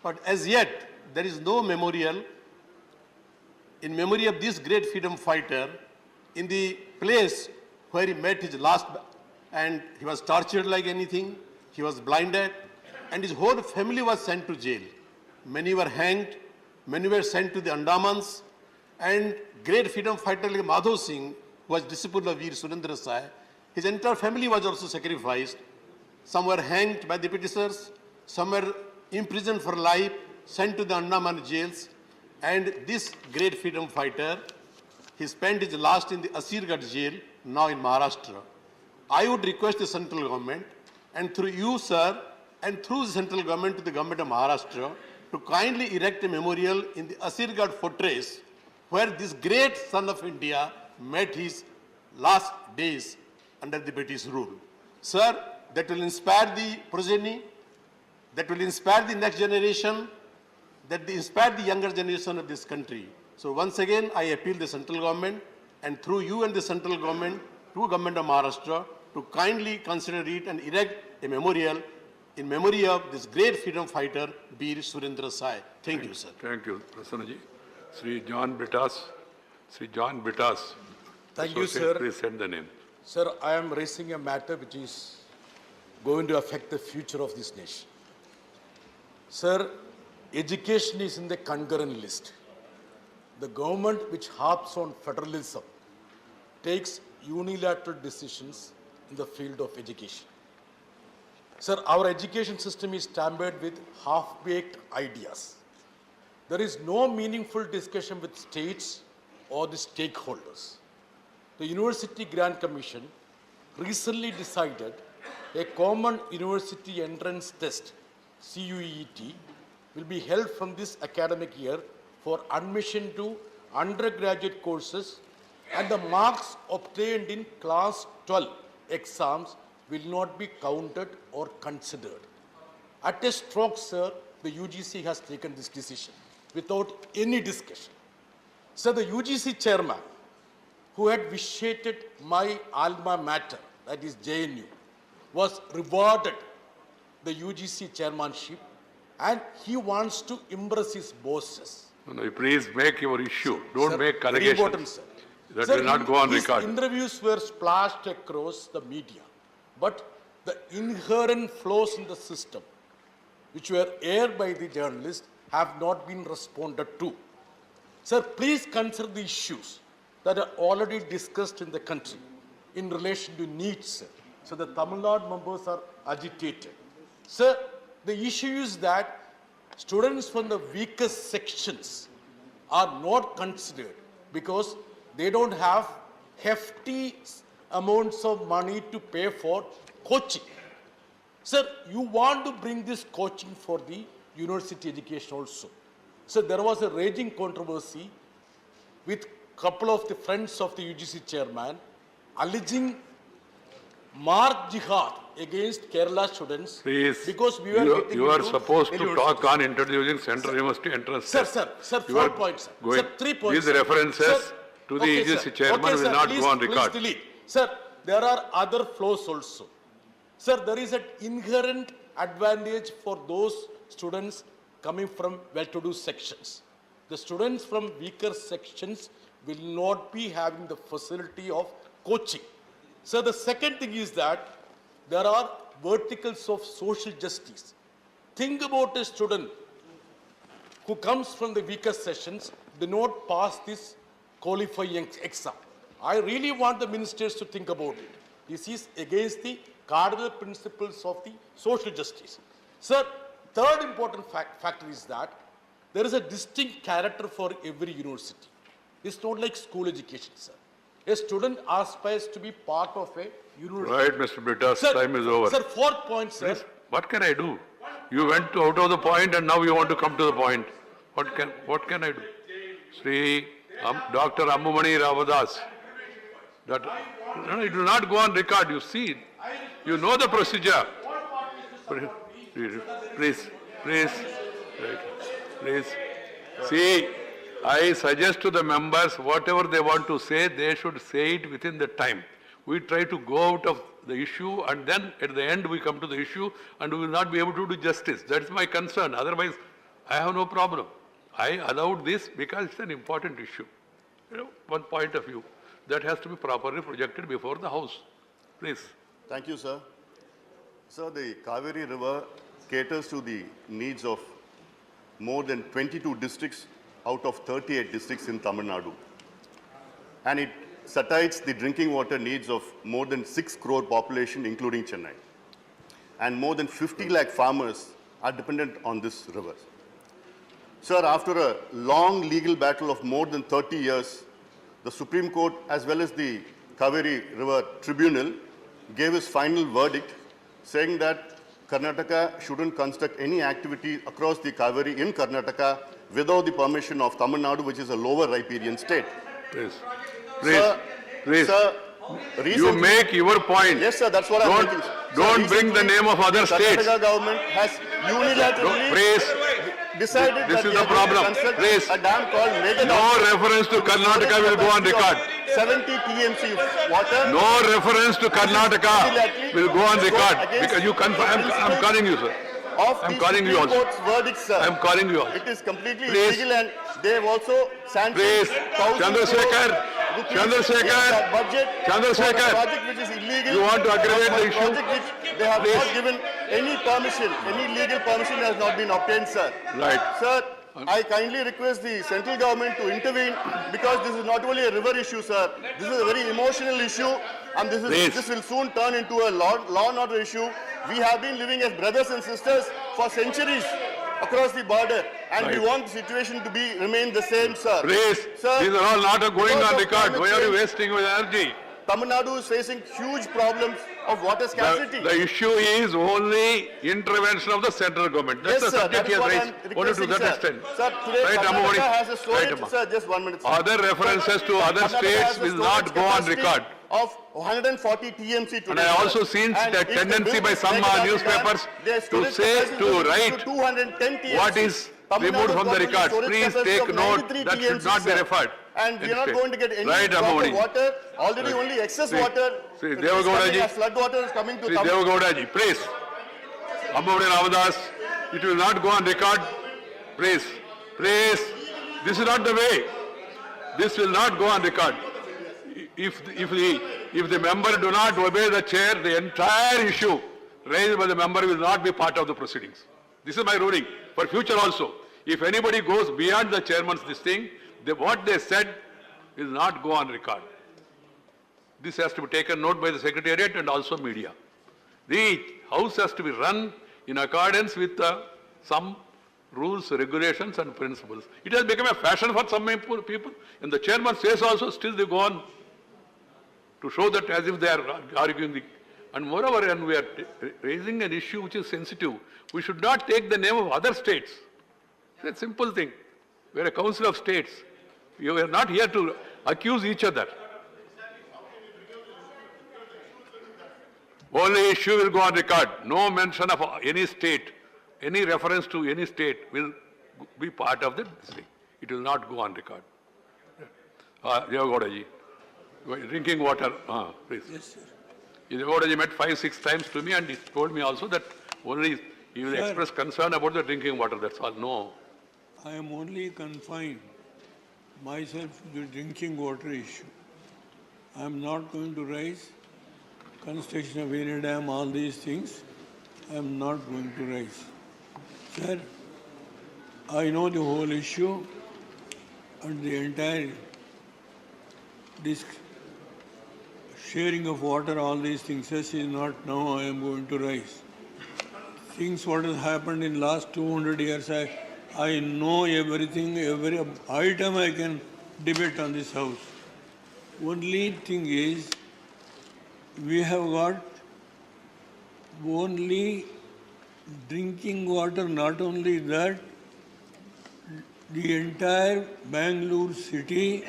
But as yet, there is no memorial in memory of this great freedom fighter in the place where he met his last, and he was tortured like anything, he was blinded, and his whole family was sent to jail. Many were hanged, many were sent to the Andamans, and great freedom fighter like Madhav Singh, who was disciple of Veer Surendra Sai, his entire family was also sacrificed. Some were hanged by the Britishers, some were imprisoned for life, sent to the Andaman jails, and this great freedom fighter, he spent his last in the Asirgarh jail, now in Maharashtra. I would request the central government, and through you, sir, and through the central government to the government of Maharashtra, to kindly erect a memorial in the Asirgarh fortress, where this great son of India met his last days under the British rule. Sir, that will inspire the progeny, that will inspire the next generation, that they inspire the younger generation of this country. So once again, I appeal the central government and through you and the central government to government of Maharashtra to kindly consider it and erect a memorial in memory of this great freedom fighter, Bir Surendra Sai. Thank you, sir. Thank you, Prasannaji. Sri John Bittas. Sri John Bittas. Thank you, Associate, sir. Please send the name. Sir, I am raising a matter which is going to affect the future of this nation. Sir, education is in the concurrent list. The government which harps on federalism takes unilateral decisions in the field of education. Sir, our education system is tampered with half-baked ideas. There is no meaningful discussion with states or the stakeholders. The University Grant Commission recently decided a common university entrance test, CUET, will be held from this academic year for admission to undergraduate courses, and the marks obtained in class 12 exams will not be counted or considered. At a stroke, sir, the UGC has taken this decision without any discussion. Sir, the UGC chairman, who had vitiated my alma mater, that is JNU, was rewarded the UGC chairmanship, and he wants to impress his bosses. No, please make your issue. Don't Sir, make very allegations. important, sir. That Sir, will not go on his record. interviews were splashed across the media, but the inherent flaws in the system, which were aired by the journalists, have not been responded to. Sir, please consider the issues that are already discussed in the country in relation to needs, sir. So the Tamil Nadu members are agitated. Sir, the issue is that students from the weakest sections are not considered because they don't have hefty amounts of money to pay for coaching. Sir, you want to bring this coaching for the university education also. So there was a raging controversy with couple of the friends of the UGC chairman alleging mark jihad against Kerala students. Please, because we were you are into supposed to universities. talk on introducing Central University entrance Sir, test. sir, You 4 are points, sir. going- Sir, 3 points. These sir. references Sir, to the okay, agency sir. chairman Okay, will sir, not please, go on record. Please delete. Sir, there are other flaws also. Sir, there is an inherent advantage for those students coming from well-to-do sections. The students from weaker sections will not be having the facility of coaching. So the second thing is that there are verticals of social justice. Think about a student who comes from the weaker sections, do not pass this qualifying exam. I really want the ministers to think about it. This is against the cardinal principles of the social justice. Sir, third important factor is that there is a distinct character for every university. It's not like school education, sir. A student aspires to be part of a university. Right, Mr. Bittas, Sir, time is over. Sir, 4th point, sir. Please, what can I do? You went out of the point and now you want to come to the point. What can I do? Sri Dr. Ammumani Ravadas. No, it will not go on record. You see, you know the procedure. Please. See, I suggest to the members, whatever they want to say, they should say it within the time. We try to go out of the issue and then at the end we come to the issue and we will not be able to do justice. That's my concern. Otherwise, I have no problem. I allowed this because it's an important issue. One point of view that has to be properly projected before the House. Please. Thank you, sir. Sir, the Kaveri River caters to the needs of more than 22 districts out of 38 districts in Tamil Nadu. And it satisfies the drinking water needs of more than 6 crore population, including Chennai. And more than 50 lakh farmers are dependent on this river. Sir, after a long legal battle of more than 30 years, the Supreme Court as well as the Kaveri River Tribunal gave its final verdict saying that Karnataka shouldn't construct any activity across the Kaveri in Karnataka without the permission of Tamil Nadu, which is a lower riparian state. Please. Sir, You make your point. Yes, sir, that's what I'm making. Don't bring the name of other states. The Karnataka government has unilaterally... decided This that is they the are going to problem. construct Please. a dam called Megha No Dam. reference to Karnataka will go on record. 70 TMC water. No reference to Karnataka will go on record because you confirm. I'm calling you, sir. I'm calling you also. Court's verdict, sir. I'm calling you also. It is completely Please. illegal and they have also sanctioned Please, 1,000 Chandrasekhar, crore rupees Chandrasekhar, in the budget Chandrasekhar. for a project which is illegal. You want to aggravate for the a issue? project which they have Please. not given any permission, any legal permission has not been obtained, sir. Right. Sir, I kindly request the central government to intervene because this is not only a river issue, sir. This is a very emotional issue and this will soon turn into a law and order issue. We have been living as brothers and sisters for centuries across the border and we want the situation to remain the same, sir. Please, Sir, these are all not going because on of record. climate Why are you change, wasting your energy? Tamil Nadu is facing huge problems of water scarcity. The issue is only intervention of the central government. That's Yes, the sir, subject that he is has what raised. I'm Only to requesting, that sir. extent. Sir, today Right, Karnataka Amamani. has a Right, storage, Amma. sir, just 1 minute, sir. Other references to other Karnataka states has a will not storage go on capacity record. Of 140 TMC today. And I also seen And the if they tendency build by this some Megha Dam newspapers dam, their to storage say, capacity to will be write 210 TMC. what is Tamil removed Nadu from the got a records. storage Please capacity take of note 93 that should TMC, not be sir. referred. And we are not Next going to get any Right, proper Amamani. water. Already Right. only excess See, water. see, is Devagowda coming ji. as flood water is coming to Sri Tamil Devagowda ji, please. Ambavadi Ramadas, it will not go on record. Please, please. This is not the way. This will not go on record. If the member do not obey the chair, the entire issue raised by the member will not be part of the proceedings. This is my ruling for future also. If anybody goes beyond the chairman's this thing, what they said will not go on record. This has to be taken note by the Secretariat and also media. The House has to be run in accordance with some rules, regulations and principles. It has become a fashion for some people. And the chairman says also, still they go on to show that as if they are arguing. And moreover, when we are raising an issue which is sensitive, we should not take the name of other states. It's a simple thing. We are a council of states. We are not here to accuse each other. Only issue will go on record. No mention of any state, any reference to any state will be part of this thing. It will not go on record. Devagowda ji, drinking water, please. Yes, sir. Devagowda ji met 5-6 times to me and he told me also that only he will express concern about the drinking water, that's all. No. I am only confined myself to the drinking water issue. I am not going to raise construction of any dam, all these things. I am not going to raise. Sir, I know the whole issue and the entire sharing of water, all these things. This is not now I am going to raise. Things what has happened in last 200 years, I know everything, every item I can debate on this house. Only thing is, we have got only drinking water, not only that, the entire Bangalore city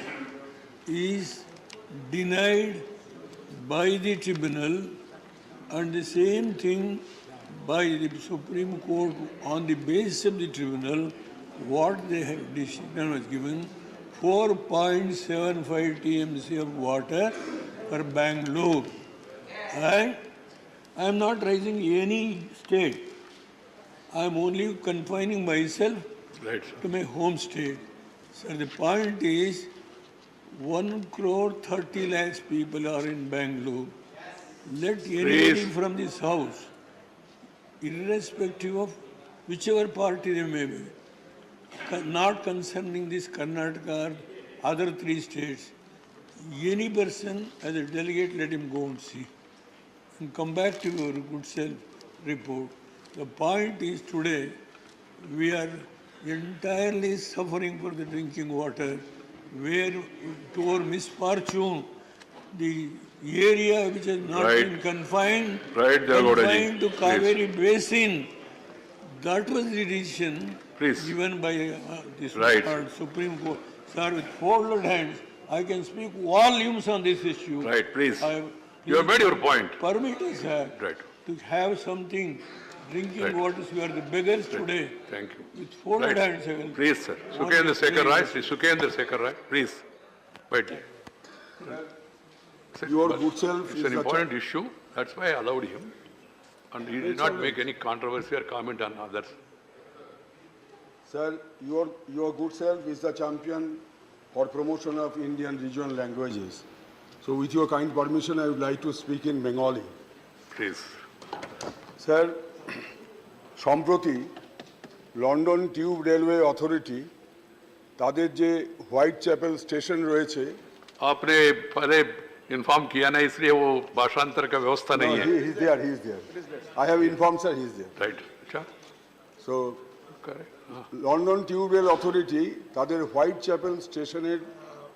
is denied by the tribunal and the same thing by the Supreme Court on the basis of the tribunal, what they have decision was given, 4.75 TMC of water for Bangalore. And I am not raising any state. I am only confining myself to my home state. So the point is, 1 crore 30 lakhs people are in Bangalore. Let anybody from this house, irrespective of whichever party they may be, not concerning this Karnataka or other 3 states, any person as a delegate, let him go and see. And come back to your good self report. The point is today, we are entirely suffering for the drinking water, where to our misfortune, the area which has not been confined to Kaveri Basin, that was the decision given by this Supreme Court. Sir, with folded hands, I can speak volumes on this issue. Right, please. You have made your point. Permit us, sir, to have something drinking waters, we are the beggars today. Thank you. With folded Right. hands. I will- Please, sir. Sukendra Sekhar Rai, Sri Sukendra Sekhar Rai, please. Wait. Your good self It's is an the important issue, that's why I allowed him. And he did not make any controversy or comment on others. Sir, your good self is the champion for promotion of Indian regional languages. So with your kind permission, I would like to speak in Bengali. Please. Sir সম্প্রতি London tube railway authority তাদের যে white chapel station রয়েছে आपने पहले inform किया ना, इसलिए वो भाषांतर का व्यवस्था नहीं है। he is there. I have informed, sir, he is there. Right. अच्छा। So Correct. London tube rail authority তাদের হোয়াইট চ্যাপেল স্টেশনের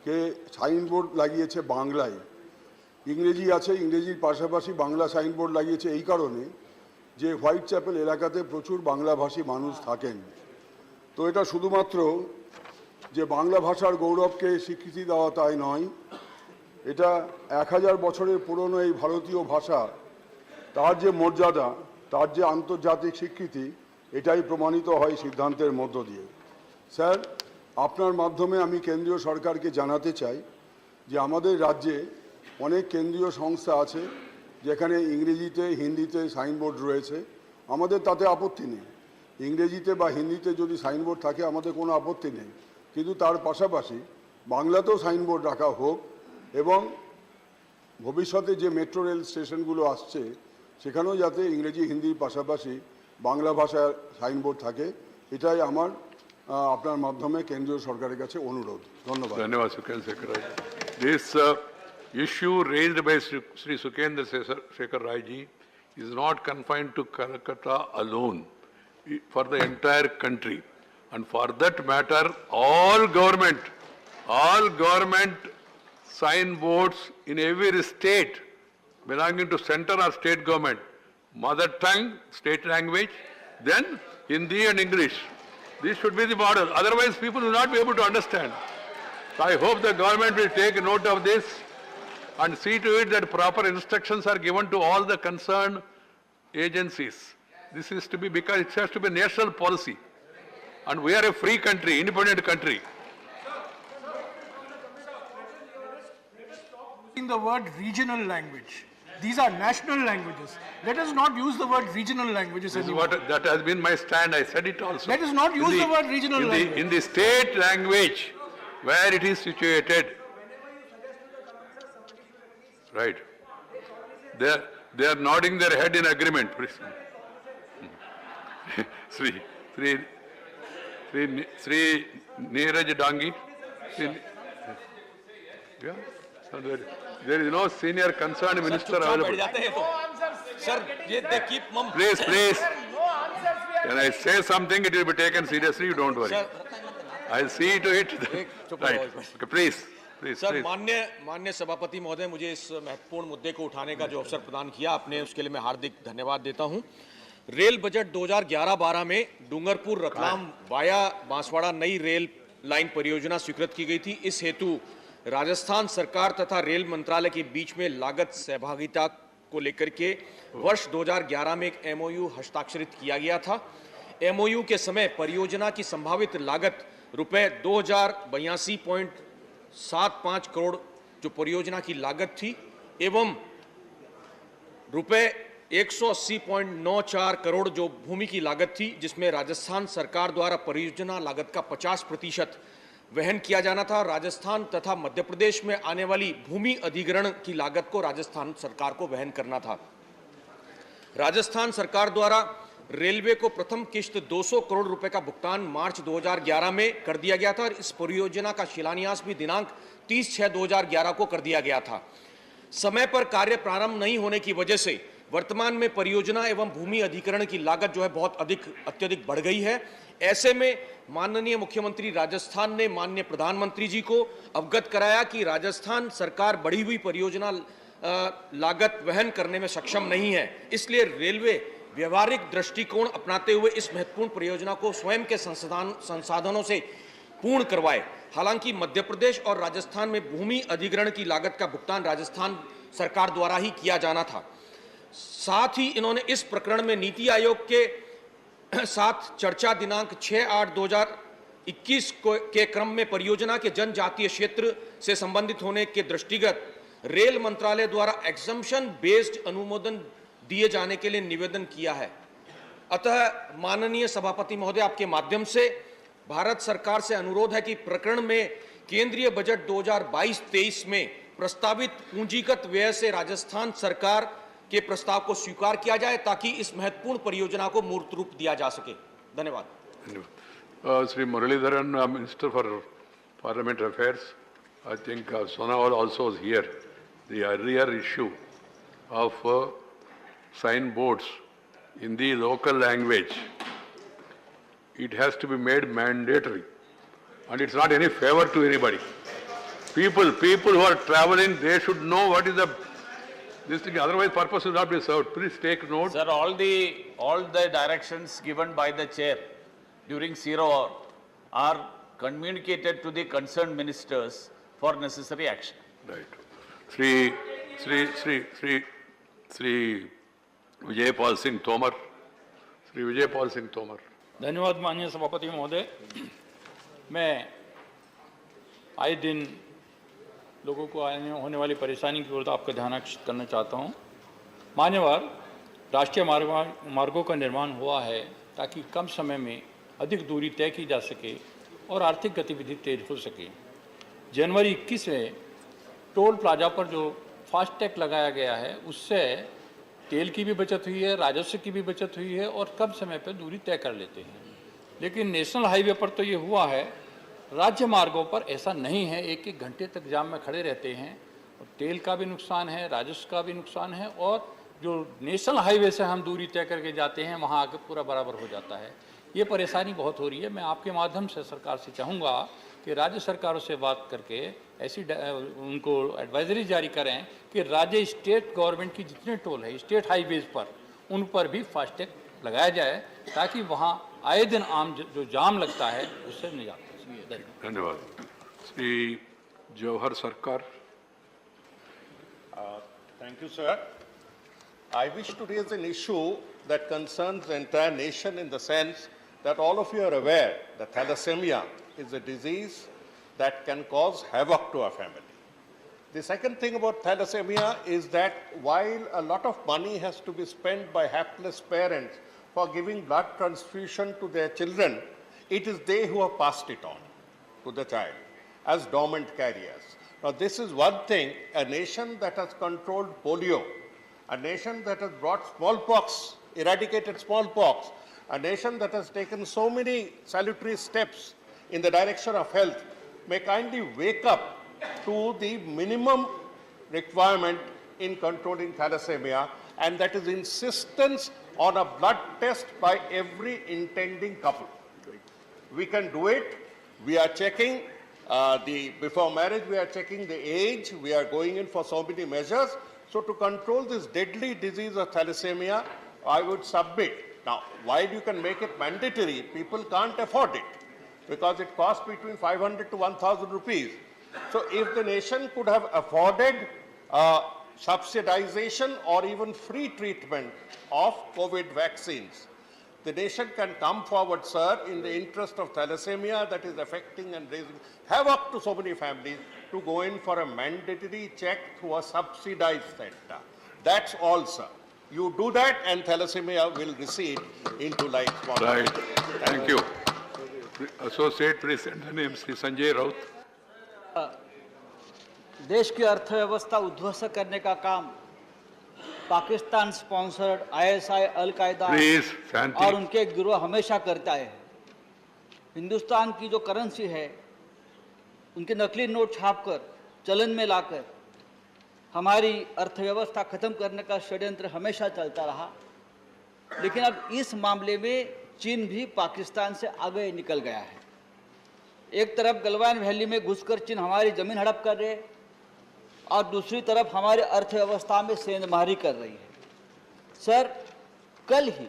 কে সাইনবোর্ড লাগিয়েছে বাংলায়, ইংরেজি আছে, ইংরেজির পাশাপাশি বাংলা সাইনবোর্ড লাগিয়েছে এই কারণে যে হোয়াইট চ্যাপেল এলাকাতে প্রচুর বাংলাভাষী মানুষ থাকেন। তো এটা শুধুমাত্র যে বাংলা ভাষার গৌরবকে স্বীকৃতি দেওয়া তাই নয়, এটা 1000 বছরের পুরনো এই ভারতীয় ভাষা, তার যে মর্যাদা, তার যে আন্তর্জাতিক স্বীকৃতি, এটাই প্রমাণিত হয় সিদ্ধান্তের মধ্য দিয়ে। স্যার, আপনার মাধ্যমে আমি কেন্দ্রীয় সরকারকে জানাতে চাই যে আমাদের রাজ্যে অনেক কেন্দ্রীয় সংস্থা আছে যেখানে ইংরেজিতে হিন্দিতে সাইনবোর্ড রয়েছে, আমাদের তাতে আপত্তি নেই। ইংরেজিতে বা হিন্দিতে যদি সাইনবোর্ড থাকে আমাদের কোনো আপত্তি নেই, কিন্তু তার পাশাপাশি বাংলাতেও সাইনবোর্ড রাখা হোক এবং ভবিষ্যতে যে মেট্রো রেল স্টেশনগুলো আসছে সেখানেও যাতে ইংরেজি হিন্দির পাশাপাশি বাংলা ভাষার সাইনবোর্ড থাকে, এটাই আমার আপনার মাধ্যমে কেন্দ্রীয় সরকারের কাছে অনুরোধ। ধন্যবাদ। धन्यवाद Sukendra Sekhar Rai. This issue raised by Sri Sukendra Sekhar Rai ji is not confined to Calcutta alone, for the entire country. And for that matter, all government signboards in every state belonging to center or state government, mother tongue, state language, then Hindi and English. This should be the model. Otherwise, people will not be able to understand. So I hope the government will take note of this and see to it that proper instructions are given to all the concerned agencies. This is to be, because it has to be national policy. And we are a free country, independent country. In the word regional language. These are national languages. Let us not use the word regional languages This is anymore. what, that has been my stand, I said it also. Let us not use the word regional language. In the state language, where it is situated. Right. They are nodding their head in agreement. Sri Neeraj Dangi. Yeah. There is no senior concerned minister available. Sir, they keep mum. Please. When I say something, it will be taken seriously, you don't worry. I'll see to it. Right. Okay, please. Sir, मान्य सभापति महोदय, मुझे इस महत्वपूर्ण मुद्दे को उठाने का जो अवसर प्रदान किया आपने, उसके लिए मैं हार्दिक धन्यवाद देता हूं। रेल बजट 2011-12 में डूंगरपुर रतलाम वाया बांसवाड़ा नई रेल लाइन परियोजना स्वीकृत की गई थी। इस हेतु राजस्थान सरकार तथा रेल मंत्रालय के बीच में लागत सहभागिता को लेकर के वर्ष 2011 में एक MOU हस्ताक्षरित किया गया था। MOU के समय परियोजना की संभावित लागत रुपए 2082.75 करोड़ जो परियोजना की लागत थी एवं रुपए 180.94 करोड़ जो भूमि की लागत थी, जिसमें राजस्थान सरकार द्वारा परियोजना लागत का 50% वहन किया जाना था। राजस्थान तथा मध्य प्रदेश में आने वाली भूमि अधिग्रहण की लागत को राजस्थान सरकार को वहन करना था। राजस्थान सरकार द्वारा रेलवे को प्रथम किश्त 200 करोड़ रुपए का भुगतान मार्च 2011 में कर दिया गया था और इस परियोजना का शिलान्यास भी दिनांक 30/6/2011 को कर दिया गया था। समय पर कार्य प्रारंभ नहीं होने की वजह से वर्तमान में परियोजना एवं भूमि अधिग्रहण की लागत जो है बहुत अत्यधिक बढ़ गई है। ऐसे में माननीय मुख्यमंत्री राजस्थान ने माननीय प्रधानमंत्री जी को अवगत कराया कि राजस्थान सरकार बढ़ी हुई परियोजना लागत वहन करने में सक्षम नहीं है, इसलिए रेलवे व्यवहारिक दृष्टिकोण अपनाते हुए इस महत्वपूर्ण परियोजना को स्वयं के संसाधनों से पूर्ण करवाए। हालांकि मध्य प्रदेश और राजस्थान में भूमि अधिग्रहण की लागत का भुगतान राजस्थान सरकार द्वारा ही किया जाना था। साथ ही इन्होंने इस प्रकरण में नीति आयोग के साथ चर्चा दिनांक 6/8/2021 के क्रम में परियोजना के जनजातीय क्षेत्र से संबंधित होने के दृष्टिगत रेल मंत्रालय द्वारा एग्जम्पशन बेस्ड अनुमोदन दिए जाने के लिए निवेदन किया है। अतः माननीय सभापति महोदय, आपके माध्यम से भारत सरकार से अनुरोध है कि प्रकरण में केंद्रीय बजट 2022-23 में प्रस्तावित पूंजीगत व्यय से राजस्थान सरकार के प्रस्ताव को स्वीकार किया जाए ताकि इस महत्वपूर्ण परियोजना को मूर्त रूप दिया जा सके। धन्यवाद। Sri Muralidharan, Minister for Parliamentary Affairs, I think Sonawal also is here. The earlier issue of signboards in the local language, it has to be made mandatory, and it's not any favor to anybody. People who are traveling, they should know what is this thing. Otherwise, purpose will not be served. Please take note. Sir, all the directions given by the chair during 0 hour are communicated to the concerned ministers for necessary action. Right. Sri Vijay Singh Tomar. Sri Vijay Singh Tomar. धन्यवाद माननीय सभापति महोदय। मैं आए दिन लोगों को होने वाली परेशानी की ओर आपका ध्यान आकर्षित करना चाहता हूँ। मान्यवर, राष्ट्रीय मार्गों का निर्माण हुआ है ताकि कम समय में अधिक दूरी तय की जा सके और आर्थिक गतिविधि तेज हो सके। जनवरी 21 में टोल प्लाजा पर जो फास्टैग लगाया गया है, उससे तेल की भी बचत हुई है, राजस्व की भी बचत हुई है और कम समय पर दूरी तय कर लेते हैं। लेकिन नेशनल हाईवे पर तो ये हुआ है, राज्य मार्गों पर ऐसा नहीं है। 1-1 घंटे तक जाम में खड़े रहते हैं और तेल का भी नुकसान है, राजस्व का भी नुकसान है और जो नेशनल हाईवे से हम दूरी तय करके जाते हैं वहाँ आके पूरा बराबर हो जाता है। ये परेशानी बहुत हो रही है। मैं आपके माध्यम से सरकार से चाहूँगा कि राज्य सरकारों से बात करके ऐसी उनको एडवाइजरी जारी करें कि राज्य स्टेट गवर्नमेंट की जितने टोल है स्टेट हाईवेज पर, उन पर भी फास्टैग लगाया जाए ताकि वहाँ आए दिन आम जो जाम लगता है उससे निजात हो सके। धन्यवाद। श्री जौहर सरकार। Thank you, sir. I wish to raise an issue that concerns the entire nation in the sense that all of you are aware that thalassemia is a disease that can cause havoc to a family. The second thing about thalassemia is that while a lot of money has to be spent by hapless parents for giving blood transfusion to their children, it is they who have passed it on to the child as dormant carriers. Now, this is one thing, a nation that has controlled polio, a nation that has brought smallpox, eradicated smallpox, a nation that has taken so many salutary steps in the direction of health, may kindly wake up to the minimum requirement in controlling thalassemia, and that is insistence on a blood test by every intending couple. We can do it. We are checking before marriage, we are checking the age. We are going in for so many measures. So to control this deadly disease of thalassemia, I would submit. Now, while you can make it mandatory, people can't afford it because it costs between 500 to 1,000 rupees. So if the nation could have afforded subsidization or even free treatment of COVID vaccines, the nation can come forward, sir, in the interest of thalassemia that is affecting and raising havoc to so many families, to go in for a mandatory check through a subsidized center. That's all, sir. You do that and thalassemia will recede into life. Right. Thank you. Associate President name Sri Sanjay Raut. देश की अर्थव्यवस्था उद्ध्वस्त करने का काम Pakistan sponsored ISI, al Qaeda और उनके गिरोह हमेशा करता है। हिंदुस्तान की जो करेंसी है, उनके नकली नोट छापकर चलन में लाकर हमारी अर्थव्यवस्था खत्म करने का षड्यंत्र हमेशा चलता रहा। लेकिन अब इस मामले में चीन भी पाकिस्तान से आगे निकल गया है। एक तरफ गलवान वैली में घुसकर चीन हमारी जमीन हड़प कर रहे और दूसरी तरफ हमारी अर्थव्यवस्था में सेंधमारी कर रही है। सर, कल ही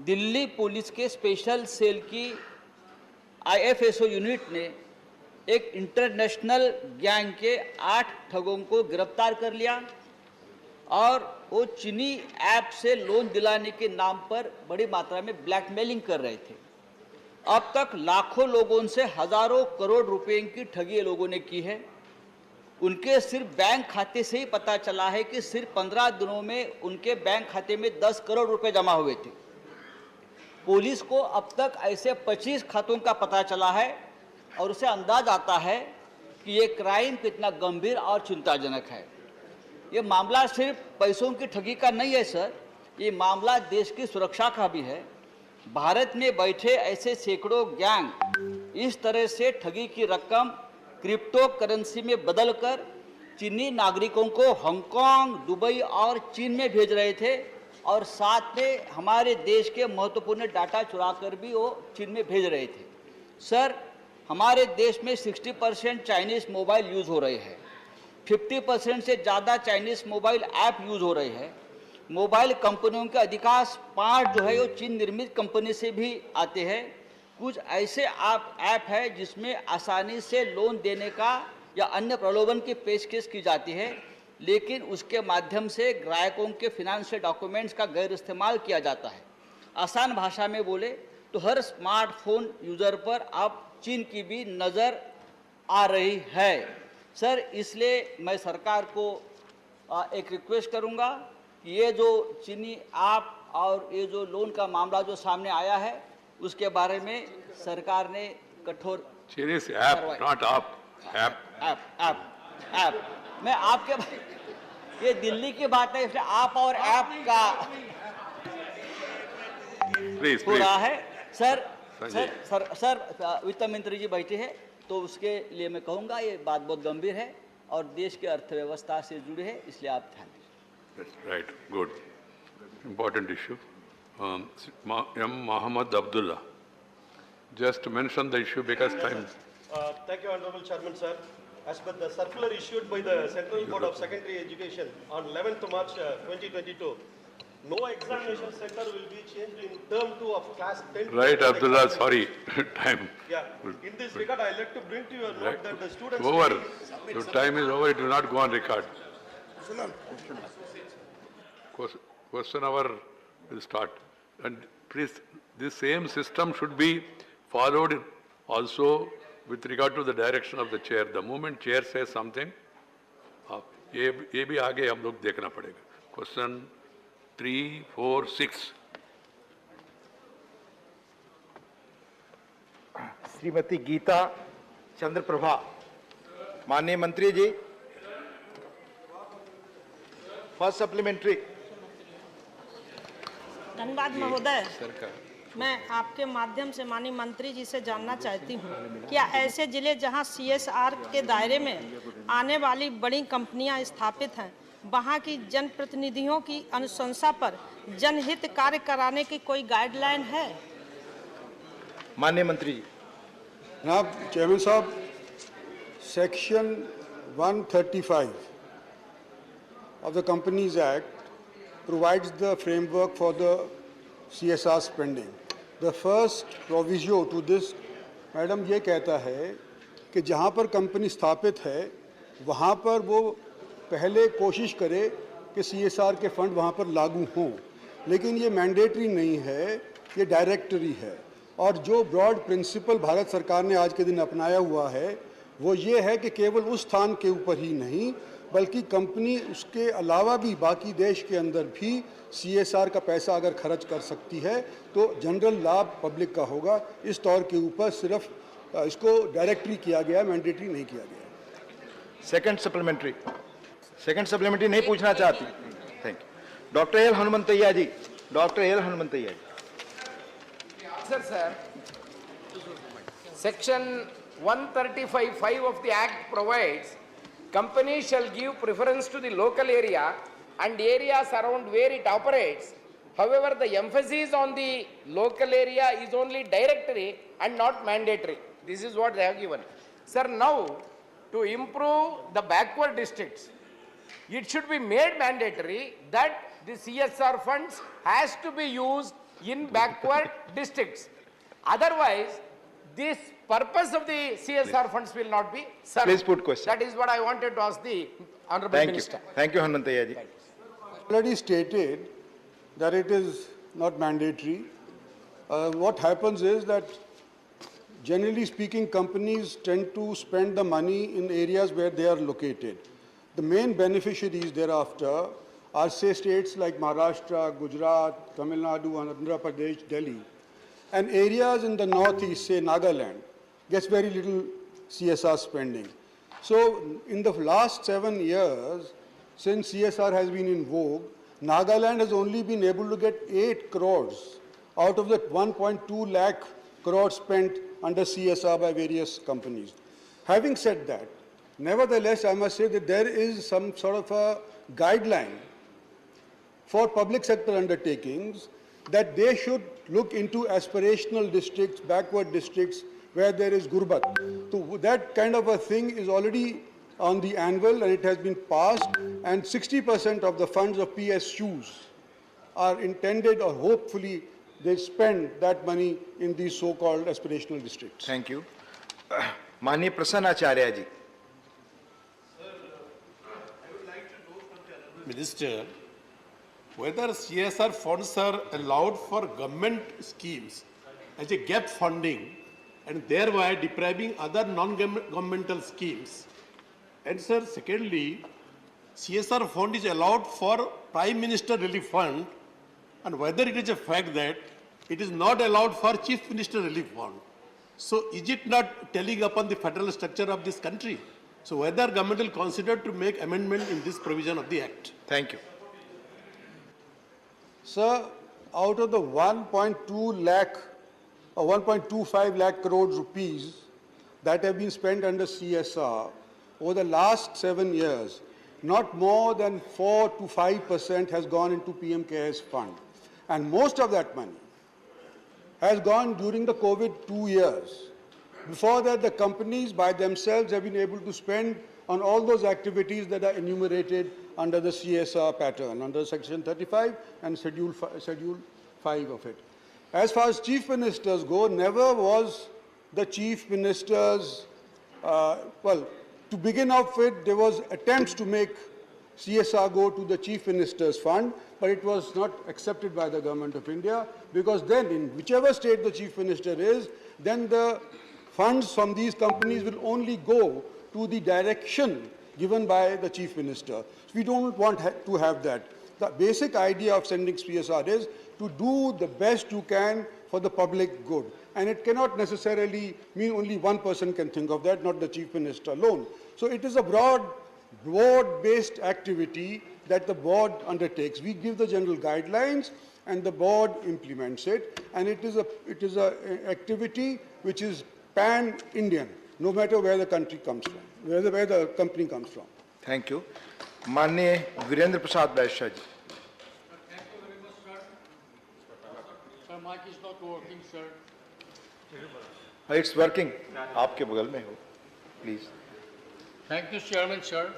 दिल्ली पुलिस के स्पेशल सेल की आईएफएसओ यूनिट ने एक इंटरनेशनल गैंग के 8 ठगों को गिरफ्तार कर लिया और वो चीनी ऐप से लोन दिलाने के नाम पर बड़ी मात्रा में ब्लैकमेलिंग कर रहे थे। अब तक लाखों लोगों से हजारों करोड़ रुपए की ठगी ये लोगों ने की है। उनके सिर्फ बैंक खाते से ही पता चला है कि सिर्फ 15 दिनों में उनके बैंक खाते में 10 करोड़ रुपए जमा हुए थे। पुलिस को अब तक ऐसे 25 खातों का पता चला है और उसे अंदाज आता है कि ये क्राइम कितना गंभीर और चिंताजनक है। ये मामला सिर्फ पैसों की ठगी का नहीं है सर, ये मामला देश की सुरक्षा का भी है। भारत में बैठे ऐसे सैकड़ों गैंग इस तरह से ठगी की रकम क्रिप्टो करेंसी में बदलकर चीनी नागरिकों को हांगकांग, दुबई और चीन में भेज रहे थे और साथ में हमारे देश के महत्वपूर्ण डाटा चुराकर भी वो चीन में भेज रहे थे। सर, हमारे देश में 60% चाइनीज मोबाइल यूज़ हो रहे हैं, 50% से ज़्यादा चाइनीज मोबाइल ऐप यूज़ हो रहे हैं। मोबाइल कंपनियों के अधिकांश पार्ट जो है वो चीन निर्मित कंपनी से भी आते हैं। कुछ ऐसे ऐप है जिसमें आसानी से लोन देने का या अन्य प्रलोभन की पेशकश की जाती है, लेकिन उसके माध्यम से ग्राहकों के फिनेंशियल डॉक्यूमेंट्स का गैर इस्तेमाल किया जाता है। आसान भाषा में बोले तो हर स्मार्टफोन यूज़र पर अब चीन की भी नज़र आ रही है। सर, इसलिए मैं सरकार को एक रिक्वेस्ट करूंगा कि ये जो चीनी ऐप और ये जो लोन का मामला जो सामने आया है उसके बारे में सरकार ने कठोर Chinese app, not up. App मैं आपके ये दिल्ली की बात है, इसलिए आप और ऐप का हो रहा है। सर वित्त मंत्री जी बैठे हैं तो उसके लिए मैं कहूँगा ये बात बहुत गंभीर है और देश की अर्थव्यवस्था से जुड़ी है, इसलिए आप ध्यान दीजिए। Right, good. Important issue. M. Mohammed Abdullah. Just mention the issue because time. Thank you, Honorable Chairman, sir. As per the circular issued by the Central Board of Secondary Education on 11th March 2022, no examination center will be changed in term 2 of class 10. Right, Abdullah, sorry, time. Yeah, in this regard, I would like to bring to your note that the students... Over. Your time is over, it will not go on record. Question hour will start. And please, this same system should be followed also with regard to the direction of the chair. The moment chair says something, ये भी आगे हम लोग देखना पड़ेगा. Question 3, 4, 6. Shrimati Geeta Chandraprabha. माननीय मंत्री जी, first supplementary. धन्यवाद महोदय। मैं आपके माध्यम से माननीय मंत्री जी से जानना चाहती हूँ, क्या ऐसे जिले जहाँ CSR के दायरे में आने वाली बड़ी कंपनियाँ स्थापित हैं, वहाँ की जनप्रतिनिधियों की अनुशंसा पर जनहित कार्य कराने की कोई गाइडलाइन है? माननीय मंत्री जी। जनाब चेयरमैन साहब, section 135 of the Companies Act provides the framework for the CSR spending. The first proviso to this, madam, ये कहता है कि जहाँ पर कंपनी स्थापित है वहाँ पर वो पहले कोशिश करे कि CSR के फंड वहाँ पर लागू हों, लेकिन ये मैंडेटरी नहीं है, ये डायरेक्टरी है। और जो ब्रॉड प्रिंसिपल भारत सरकार ने आज के दिन अपनाया हुआ है वो ये है कि केवल उस स्थान के ऊपर ही नहीं बल्कि कंपनी उसके अलावा भी बाकी देश के अंदर भी CSR का पैसा अगर खर्च कर सकती है तो जनरल लाभ पब्लिक का होगा। इस तौर के ऊपर सिर्फ इसको डायरेक्टरी किया गया, मैंडेटरी नहीं किया गया। सेकंड सप्लीमेंट्री नहीं पूछना चाहती। Thank you. Doctor L Hanumanthaiah ji. Doctor L Hanumanthaiah ji. Sir, Section 135(5) of the Act provides companies shall give preference to the local area and areas around where it operates. However, the emphasis on the local area is only directory and not mandatory. This is what they have given. Sir, now to improve the backward districts, it should be made mandatory that the CSR funds has to be used in backward districts. Otherwise, this purpose of the CSR funds will not be served. Please put question. That is what I wanted to ask the Honorable Minister. Thank you, Hanumanthaiah ji. Already stated that it is not mandatory. What happens is that, generally speaking, companies tend to spend the money in areas where they are located. The main beneficiaries thereafter are, say, states like Maharashtra, Gujarat, Tamil Nadu, Andhra Pradesh, Delhi, and areas in the northeast, say Nagaland, gets very little CSR spending. So in the last 7 years, since CSR has been in vogue, Nagaland has only been able to get 8 crores out of the 1.2 lakh crores spent under CSR by various companies. Having said that, nevertheless, I must say that there is some sort of a guideline for public sector undertakings that they should look into aspirational districts, backward districts, where there is gurbat. So that kind of a thing is already on the anvil and it has been passed, and 60% of the funds of PSUs are intended, or hopefully they spend that money in these so-called aspirational districts. Thank you. माननीय प्रसन्न आचार्य जी. Minister, whether CSR funds are allowed for government schemes as a gap funding and thereby depriving other non-governmental schemes. And sir, secondly, CSR fund is allowed for Prime Minister Relief Fund, and whether it is a fact that it is not allowed for Chief Minister Relief Fund. So is it not telling upon the federal structure of this country? So whether government will consider to make amendment in this provision of the Act? Thank you. Sir, out of the 1.2 lakh or 1.25 lakh crores rupees that have been spent under CSR over the last 7 years, not more than 4 to 5% has gone into PM CARES fund. And most of that money has gone during the COVID 2 years. Before that, the companies by themselves have been able to spend on all those activities that are enumerated under the CSR pattern, under Section 35 and Schedule 5 of it. As far as chief ministers go, never was the chief ministers, well, to begin off with, there was attempts to make CSR go to the chief minister's fund, but it was not accepted by the government of India, because then in whichever state the chief minister is, then the funds from these companies will only go to the direction given by the chief minister. So we don't want to have that. The basic idea of sending CSR is to do the best you can for the public good. And it cannot necessarily mean only one person can think of that, not the chief minister alone. So it is a broad-based activity that the board undertakes. We give the general guidelines and the board implements it. And it is a activity which is pan-Indian, no matter where the country comes from, where the company comes from. Thank you. माननीय वीरेंद्र प्रसाद बैश्या जी. Sir, mic is not working, sir. It's working. आपके बगल में हो, please. Thank you, Chairman, sir.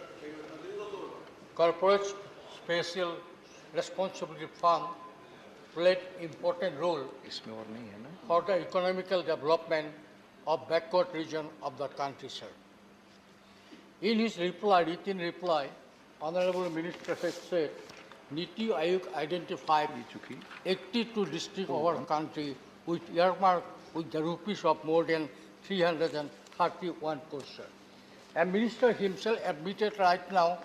Corporate Special Responsibility Fund played important role इसमें और नहीं है ना? for the economical development of backward region of the country, sir. In his reply, written reply, Honorable Minister has said, Niti Aayog identified 82 districts of our country with earmark with the rupees of more than 331 crores, sir. And Minister himself admitted right now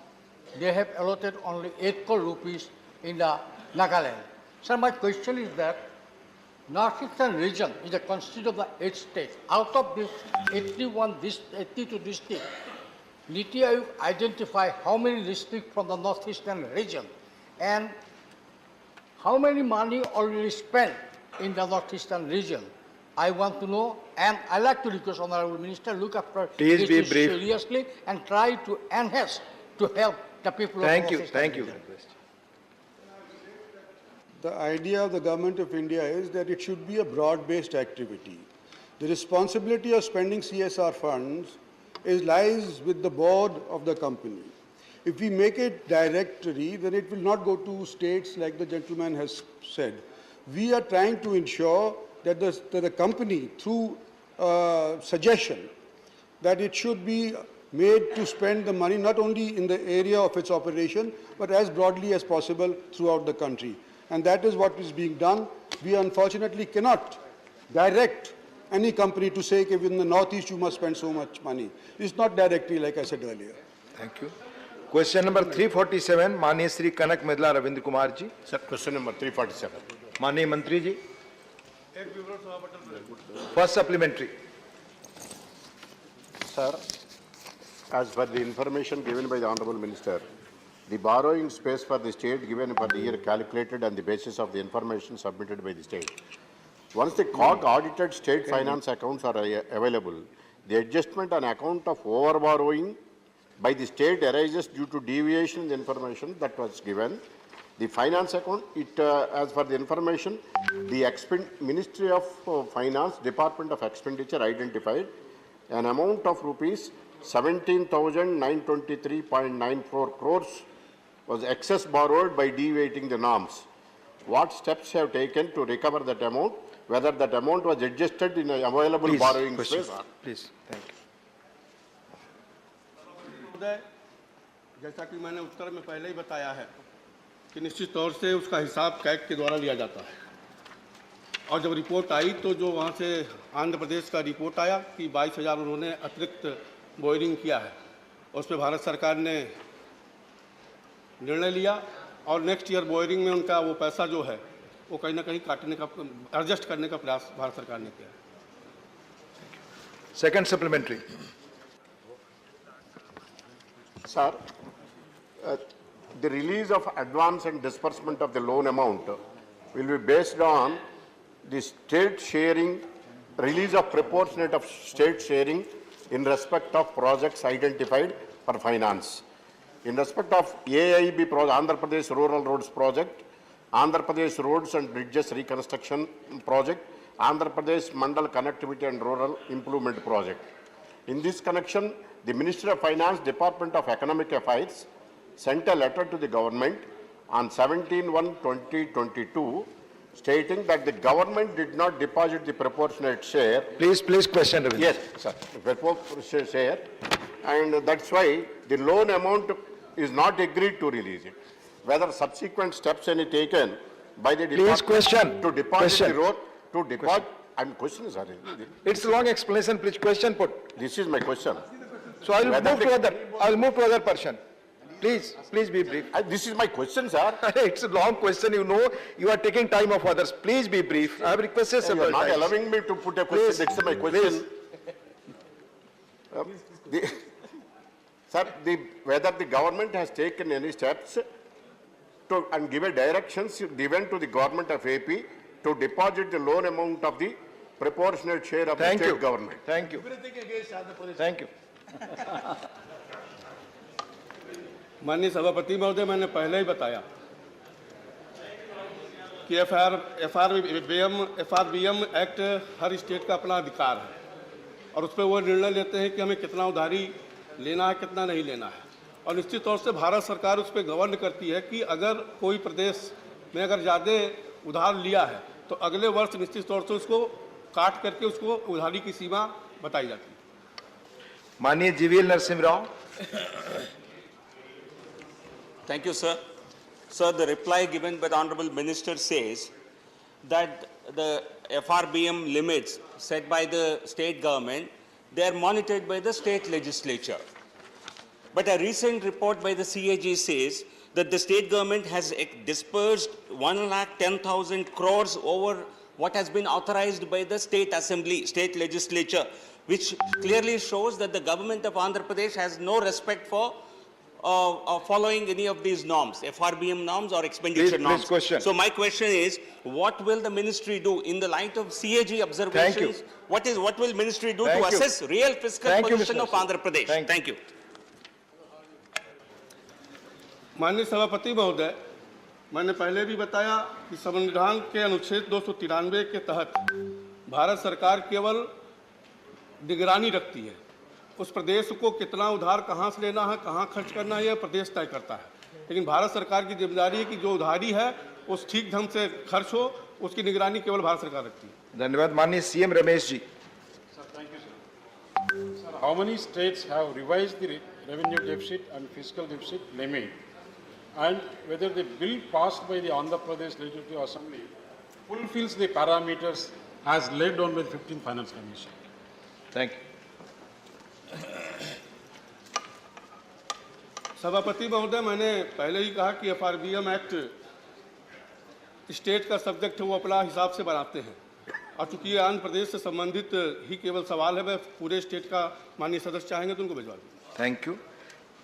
they have allotted only 8 crore rupees in the Nagaland. Sir, my question is that Northeastern region is a constituent of the 8 states. Out of this 82 districts, Niti Aayog identify how many districts from the Northeastern region and how many money already spent in the Northeastern region. I want to know, and I like to request Honorable Minister look after Please this be issue brief. seriously and try to enhance to help the people Thank of you. Northeastern Thank you. region. The idea of the government of India is that it should be a broad-based activity. The responsibility of spending CSR funds lies with the board of the company. If we make it directory, then it will not go to states like the gentleman has said. We are trying to ensure that the company, through suggestion, that it should be made to spend the money not only in the area of its operation, but as broadly as possible throughout the country. And that is what is being done. We unfortunately cannot direct any company to say, if in the Northeast you must spend so much money. It's not directly, like I said earlier. Thank you. Question number 347, माननीय श्री कनक मेदला Ravindra Kumar ji. Sir, question number 347. माननीय मंत्री जी. First supplementary. Sir, as per the information given by the Honorable Minister, the borrowing space for the state given for the year calculated on the basis of the information submitted by the state. Once the COG audited state finance accounts are available, the adjustment on account of overborrowing by the state arises due to deviation in the information that was given. The finance account, as per the information, the Ministry of Finance, Department of Expenditure identified an amount of rupees 17,923.94 crores was excess borrowed by deviating the norms. What steps have taken to recover that amount? Whether that amount was adjusted in available borrowing space? Please, thank you. जैसा कि मैंने उत्तर में पहले ही बताया है कि निश्चित तौर से उसका हिसाब कैग के द्वारा लिया जाता है और जब रिपोर्ट आई तो जो वहाँ से आंध्र प्रदेश का रिपोर्ट आया कि 22,000 उन्होंने अतिरिक्त बोरिंग किया है उस पर भारत सरकार ने निर्णय लिया और नेक्स्ट ईयर बोरिंग में उनका वो पैसा जो है वो कहीं ना कहीं काटने का एडजस्ट करने का प्रयास भारत सरकार ने किया. Second supplementary. Sir, the release of advance and disbursement of the loan amount will be based on the state sharing, release of proportionate of state sharing in respect of projects identified for finance. In respect of AIB, Andhra Pradesh Rural Roads Project, Andhra Pradesh Roads and Bridges Reconstruction Project, Andhra Pradesh Mandal Connectivity and Rural Improvement Project. In this connection, the Ministry of Finance, Department of Economic Affairs sent a letter to the government on 17/1/2022 stating that the government did not deposit the proportionate share. Please question. Ravindra. Yes, sir. Proportionate share, and that's why the loan amount is not agreed to release it. Whether subsequent steps any taken by the department to deposit the road to deposit. I'm questioning, sir. It's a long explanation. Please question put. This is my question. So I will move to other. I will move to other person. Please be brief. This is my question, sir. It's a long question. You know, you are taking time of others. Please be brief. I have requested several times. You are not allowing me to put a question. That's my question. Sir, whether the government has taken any steps to and given directions given to the government of AP to deposit the loan amount of the proportionate share of the state government. Thank you. Thank you. माननीय सभापति महोदय, मैंने पहले ही बताया कि FRBM act हर state का अपना अधिकार है और उस पर वो निर्णय लेते हैं कि हमें कितना उधारी लेना है, कितना नहीं लेना है. और निश्चित तौर से भारत सरकार उस पर गवर्न करती है कि अगर कोई प्रदेश में अगर ज़्यादा उधार लिया है तो अगले वर्ष निश्चित तौर से उसको काट करके उसको उधारी की सीमा बताई जाती है. माननीय GVL Narasimha Rao. Thank you, sir. Sir, the reply given by the Honorable Minister says that the FRBM limits set by the state government, they are monitored by the state legislature. But a recent report by the CAG says that the state government has dispersed 1,10,000 crores over what has been authorized by the state assembly, state legislature, which clearly shows that the government of Andhra Pradesh has no respect for following any of these norms, FRBM norms or expenditure norms. Question. So my question is, what will the ministry do in the light of CAG observations? What will ministry do to assess real fiscal position of Andhra Pradesh? Thank you. माननीय सभापति महोदय, मैंने पहले भी बताया कि संविधान के अनुच्छेद 293 के तहत भारत सरकार केवल निगरानी रखती है. उस प्रदेश को कितना उधार कहाँ से लेना है, कहाँ खर्च करना है, यह प्रदेश तय करता है. लेकिन भारत सरकार की जिम्मेदारी है कि जो उधारी है उस ठीक ढंग से खर्च हो, उसकी निगरानी केवल भारत सरकार रखती है. धन्यवाद. माननीय CM Ramesh ji. Sir, thank you sir. how many states have revised the revenue deficit and fiscal deficit limit, and whether the bill passed by the Andhra Pradesh Legislative Assembly fulfills the parameters as laid down by the 15th Finance Commission. Thank you. सभापति महोदय, मैंने पहले ही कहा कि FRBM act state का subject है, वो अपना हिसाब से बनाते हैं, और चूंकि ये आंध्र प्रदेश से संबंधित ही केवल सवाल है, मैं पूरे स्टेट का माननीय सदस्य चाहेंगे तो उनको भिजवा दूँ। Thank you.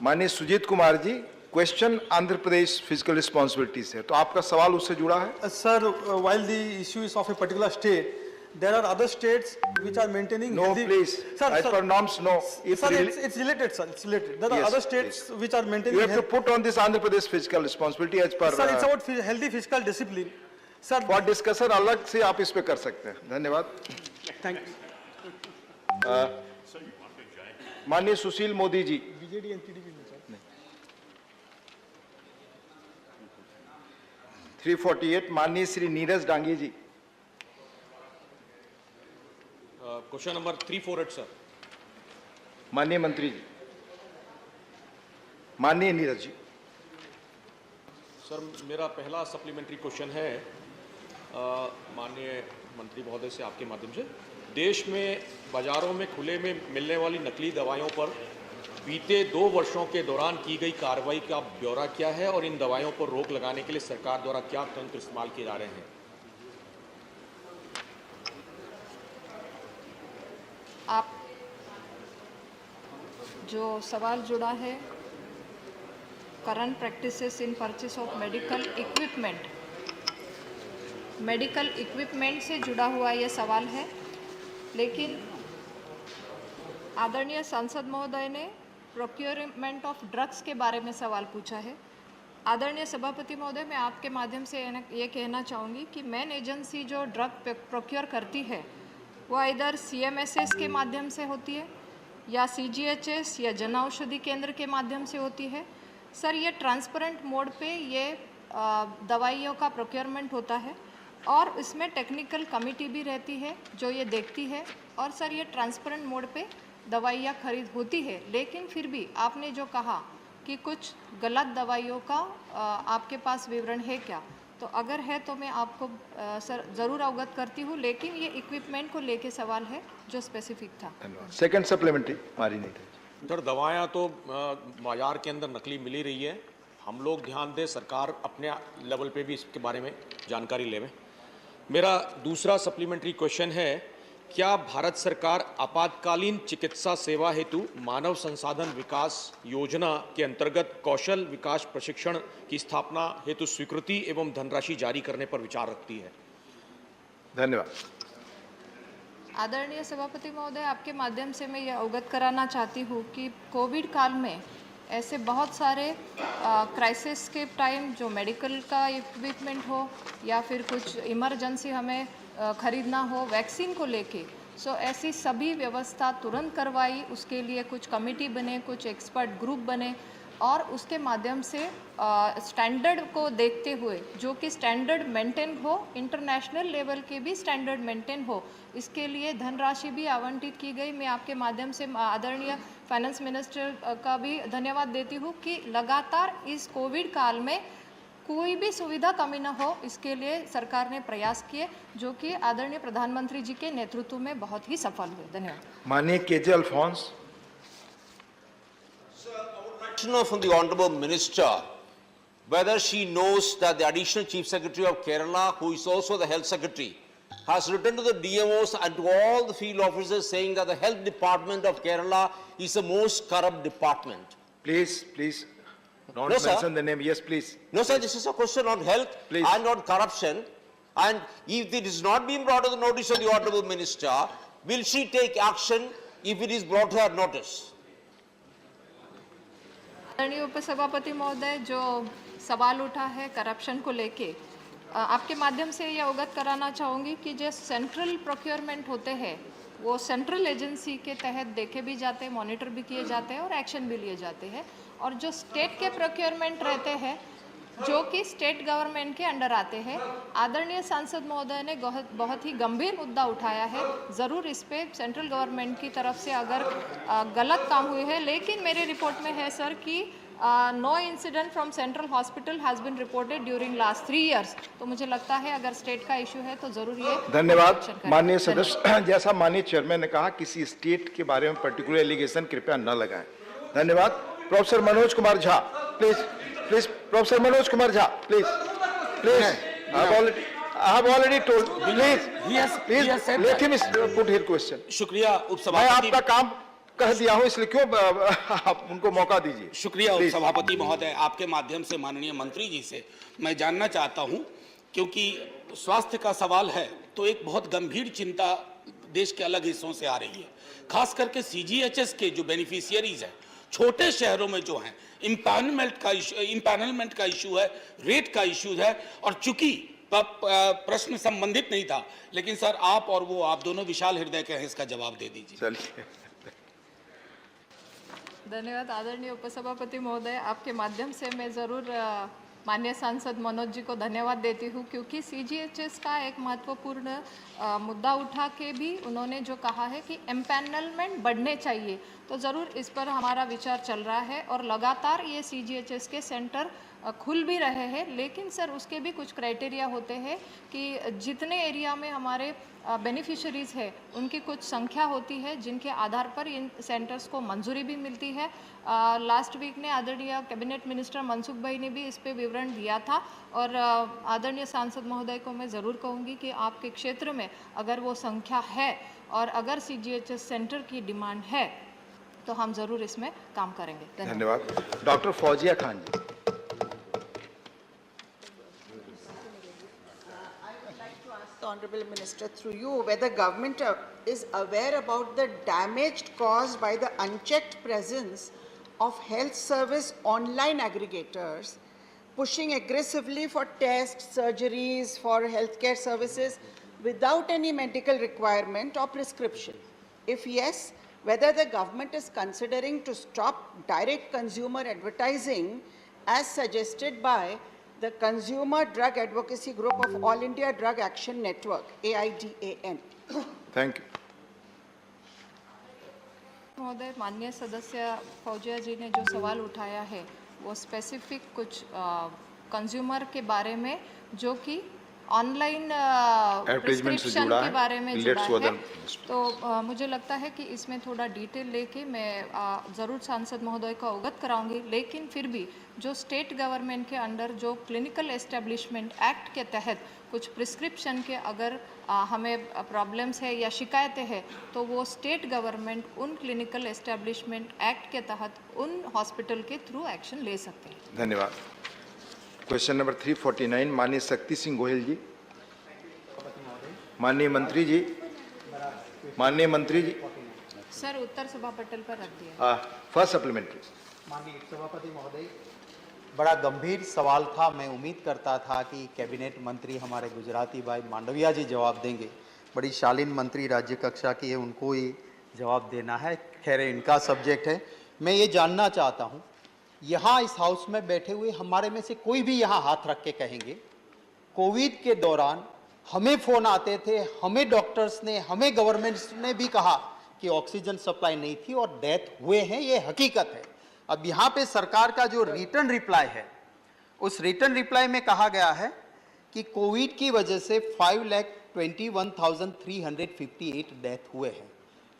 माननीय Sujit Kumar ji, question Andhra Pradesh physical responsibilities है, तो आपका सवाल उससे जुड़ा है। Sir, while the issue is of a particular state, there are other states which are maintaining. No, please. As per norms, no. Sir, it's related, sir. It's related. There are other states which are maintaining. You have to put on this Andhra Pradesh fiscal responsibility as per. Sir, it's about healthy fiscal discipline. Sir, for discussion अलग से आप इस पे कर सकते हैं। धन्यवाद। Thank you. माननीय Sushil Modi ji. BJD and TDP में सर। 348 माननीय Shri Neeraj Dangi ji. Question number 348 sir. माननीय मंत्री जी। माननीय नीरज जी। सर, मेरा पहला सप्लीमेंट्री क्वेश्चन है माननीय मंत्री महोदय से आपके माध्यम से। देश में बाजारों में खुले में मिलने वाली नकली दवाइयों पर बीते 2 वर्षों के दौरान की गई कार्रवाई का ब्यौरा क्या है, और इन दवाइयों पर रोक लगाने के लिए सरकार द्वारा क्या तंत्र इस्तेमाल किए जा रहे हैं? आप जो सवाल जुड़ा है current practices in purchase of medical equipment से जुड़ा हुआ ये सवाल है, लेकिन आदरणीय सांसद महोदय ने प्रोक्योरमेंट ऑफ ड्रग्स के बारे में सवाल पूछा है। आदरणीय सभापति महोदय, मैं आपके माध्यम से ये कहना चाहूँगी कि मेन एजेंसी जो ड्रग प्रोक्योर करती है वो इधर CMSS के माध्यम से होती है या CGHS या जन औषधि केंद्र के माध्यम से होती है। सर, ये ट्रांसपेरेंट मोड पे ये दवाइयों का प्रोक्योरमेंट होता है और इसमें टेक्निकल कमिटी भी रहती है जो ये देखती है, और सर ये ट्रांसपेरेंट मोड पे दवाइयाँ खरीद होती है। लेकिन फिर भी आपने जो कहा कि कुछ गलत दवाइयों का आपके पास विवरण है क्या, तो अगर है तो मैं आपको सर ज़रूर अवगत करती हूँ, लेकिन ये इक्विपमेंट को लेके सवाल है जो स्पेसिफिक था। सेकंड सप्लीमेंट्री मारी नहीं थी। सर, दवाइयाँ तो बाजार के अंदर नकली मिल ही रही है, हम लोग ध्यान दें, सरकार अपने लेवल पे भी इसके बारे में जानकारी लेवे। मेरा दूसरा सप्लीमेंट्री क्वेश्चन है, क्या भारत सरकार आपातकालीन चिकित्सा सेवा हेतु मानव संसाधन विकास योजना के अंतर्गत कौशल विकास प्रशिक्षण की स्थापना हेतु स्वीकृति एवं धनराशि जारी करने पर विचार रखती है? धन्यवाद। आदरणीय सभापति महोदय, आपके माध्यम से मैं ये अवगत कराना चाहती हूँ कि कोविड काल में ऐसे बहुत सारे क्राइसिस के टाइम जो मेडिकल का इक्विपमेंट हो या फिर कुछ इमरजेंसी हमें खरीदना हो वैक्सीन को लेके, सो ऐसी सभी व्यवस्था तुरंत करवाई। उसके लिए कुछ कमेटी बने, कुछ एक्सपर्ट ग्रुप बने, और उसके माध्यम से स्टैंडर्ड को देखते हुए जो कि स्टैंडर्ड मेंटेन हो, इंटरनेशनल लेवल के भी स्टैंडर्ड मेंटेन हो, इसके लिए धनराशि भी आवंटित की गई। मैं आपके माध्यम से आदरणीय फाइनेंस मिनिस्टर का भी धन्यवाद देती हूँ कि लगातार इस कोविड काल में कोई भी सुविधा कमी न हो, इसके लिए सरकार ने प्रयास किए, जो कि आदरणीय प्रधानमंत्री जी के नेतृत्व में बहुत ही सफल हुए। धन्यवाद। माननीय KJ Alphons. To know from the Honorable Minister whether she knows that the Additional Chief Secretary of Kerala, who is also the Health Secretary, has written to the DMOs and to all the field officers saying that the Health Department of Kerala is the most corrupt department. Please, don't mention the name. Yes, please. No, sir, this is a question on health and on corruption. And if it is not being brought to the notice of the Honorable Minister, will she take action if it is brought to her notice? आदरणीय उपसभापति महोदय, जो सवाल उठा है corruption को लेके, आपके माध्यम से ये अवगत कराना चाहूँगी कि जो सेंट्रल प्रोक्योरमेंट होते हैं वो सेंट्रल एजेंसी के तहत देखे भी जाते हैं, मॉनिटर भी किए जाते हैं और एक्शन भी लिए जाते हैं। और जो स्टेट के प्रोक्योरमेंट रहते हैं जो कि स्टेट गवर्नमेंट के अंडर आते हैं। आदरणीय सांसद महोदय ने बहुत ही गंभीर मुद्दा उठाया है। ज़रूर इस पे सेंट्रल गवर्नमेंट की तरफ से अगर गलत काम हुए हैं, लेकिन मेरे रिपोर्ट में है सर कि no incident from central hospital has been reported during last 3 years। तो मुझे लगता है अगर स्टेट का इशू है तो ज़रूर ये धन्यवाद माननीय सदस्य। जैसा माननीय चेयरमैन ने कहा, किसी स्टेट के बारे में पर्टिकुलर एलिगेशन कृपया न लगाएं। धन्यवाद। Professor Manoj Kumar Jha please, professor Manoj Kumar Jha please, I have already told, please let him put his question। शुक्रिया मैं उपसभापति। आपका काम कह दिया हूं, इसलिए क्यों आप उनको मौका दीजिए। शुक्रिया उपसभापति महोदय, आपके माध्यम से माननीय मंत्री जी से मैं जानना चाहता हूं, क्योंकि स्वास्थ्य का सवाल है तो एक बहुत गंभीर चिंता देश के अलग हिस्सों से आ रही है। खास करके CGHS के जो बेनिफिशियरीज हैं, छोटे शहरों में जो हैं, इम्पैनलमेंट का इशू है, रेट का इशू है, और चूंकि प्रश्न संबंधित नहीं था, लेकिन सर आप और वो आप दोनों विशाल हृदय के हैं, इसका जवाब दे दीजिए। चलिए। धन्यवाद आदरणीय उपसभापति महोदय, आपके माध्यम से मैं ज़रूर माननीय सांसद मनोज जी को धन्यवाद देती हूँ, क्योंकि CGHS का एक महत्वपूर्ण मुद्दा उठा के भी उन्होंने जो कहा है कि एम्पैनलमेंट बढ़ने चाहिए, तो ज़रूर इस पर हमारा विचार चल रहा है और लगातार ये CGHS के सेंटर खुल भी रहे हैं। लेकिन सर उसके भी कुछ क्राइटेरिया होते हैं कि जितने एरिया में हमारे बेनिफिशरीज़ है उनकी कुछ संख्या होती है जिनके आधार पर इन सेंटर्स को मंजूरी भी मिलती है। लास्ट वीक ने आदरणीय कैबिनेट मिनिस्टर मनसुख भाई ने भी इस पे विवरण दिया था, और आदरणीय सांसद महोदय को मैं ज़रूर कहूँगी कि आपके क्षेत्र में अगर वो संख्या है और अगर CGHS सेंटर की डिमांड है तो हम ज़रूर इसमें काम करेंगे। धन्यवाद। Doctor Fauzia Khan ji. The Honorable Minister, through you, whether government is aware about the damage caused by the unchecked presence of health service online aggregators pushing aggressively for tests, surgeries, for healthcare services without any medical requirement or prescription. If yes, whether the government is considering to stop direct consumer advertising as suggested by the Consumer Drug Advocacy Group of All India Drug Action Network, AIDAN. Thank you. महोदय, माननीय सदस्य फौजिया जी ने जो सवाल उठाया है वो specific कुछ कंज्यूमर के बारे में जो कि ऑनलाइन प्रिस्क्रिप्शन के बारे में जुड़ा है, तो मुझे लगता है कि इसमें थोड़ा डिटेल लेके मैं ज़रूर सांसद महोदय को अवगत कराऊंगी। लेकिन फिर भी जो स्टेट गवर्नमेंट के अंडर जो क्लिनिकल एस्टेब्लिशमेंट एक्ट के तहत कुछ प्रिस्क्रिप्शन के अगर हमें प्रॉब्लम्स है या शिकायतें हैं तो वो स्टेट गवर्नमेंट उन क्लिनिकल एस्टेब्लिशमेंट एक्ट के तहत उन हॉस्पिटल के थ्रू एक्शन ले सकते हैं। धन्यवाद। क्वेश्चन नंबर 349 माननीय शक्ति सिंह गोयल जी। माननीय मंत्री जी, माननीय मंत्री जी। सर उत्तर सभा पटल पर रख दिया। First supplementary. माननीय सभापति महोदय, बड़ा गंभीर सवाल था। मैं उम्मीद करता था कि कैबिनेट मंत्री हमारे गुजराती भाई मांडविया जी जवाब देंगे। बड़ी शालीन मंत्री राज्य कक्षा की है, उनको ही जवाब देना है। खैर इनका सब्जेक्ट है। मैं ये जानना चाहता हूँ, यहाँ इस हाउस में बैठे हुए हमारे में से कोई भी यहाँ हाथ रख के कहेंगे, कोविड के दौरान हमें फ़ोन आते थे, हमें डॉक्टर्स ने, हमें गवर्नमेंट ने भी कहा कि ऑक्सीजन सप्लाई नहीं थी और डेथ हुए हैं, ये हकीकत है। अब यहाँ पे सरकार का जो रिटर्न रिप्लाई है, उस रिटर्न रिप्लाई में कहा गया है कि कोविड की वजह से 5,21,358 डेथ हुए हैं।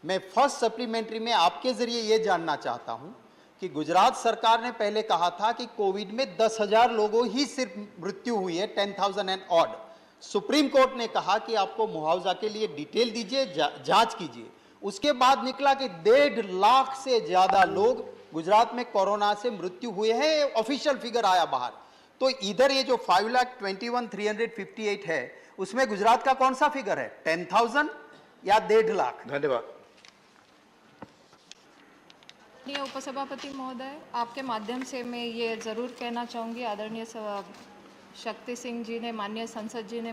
मैं फर्स्ट सप्लीमेंट्री में आपके जरिए ये जानना चाहता हूँ कि गुजरात सरकार ने पहले कहा था कि कोविड में 10,000 लोगों ही सिर्फ मृत्यु हुई है, 10,000 एंड ऑड। सुप्रीम कोर्ट ने कहा कि आपको मुआवजा के लिए डिटेल दीजिए, जांच कीजिए। उसके बाद निकला कि 1.5 लाख से ज्यादा लोग गुजरात में कोरोना से मृत्यु हुए हैं, ऑफिशियल फिगर आया बाहर। तो इधर ये जो 5,21,358 है, उसमें गुजरात का कौन सा फिगर है, 10,000 या 1.5 लाख? धन्यवाद। उपसभापति महोदय, आपके माध्यम से मैं ये जरूर कहना चाहूँगी, आदरणीय शक्ति सिंह जी ने, माननीय संसद जी ने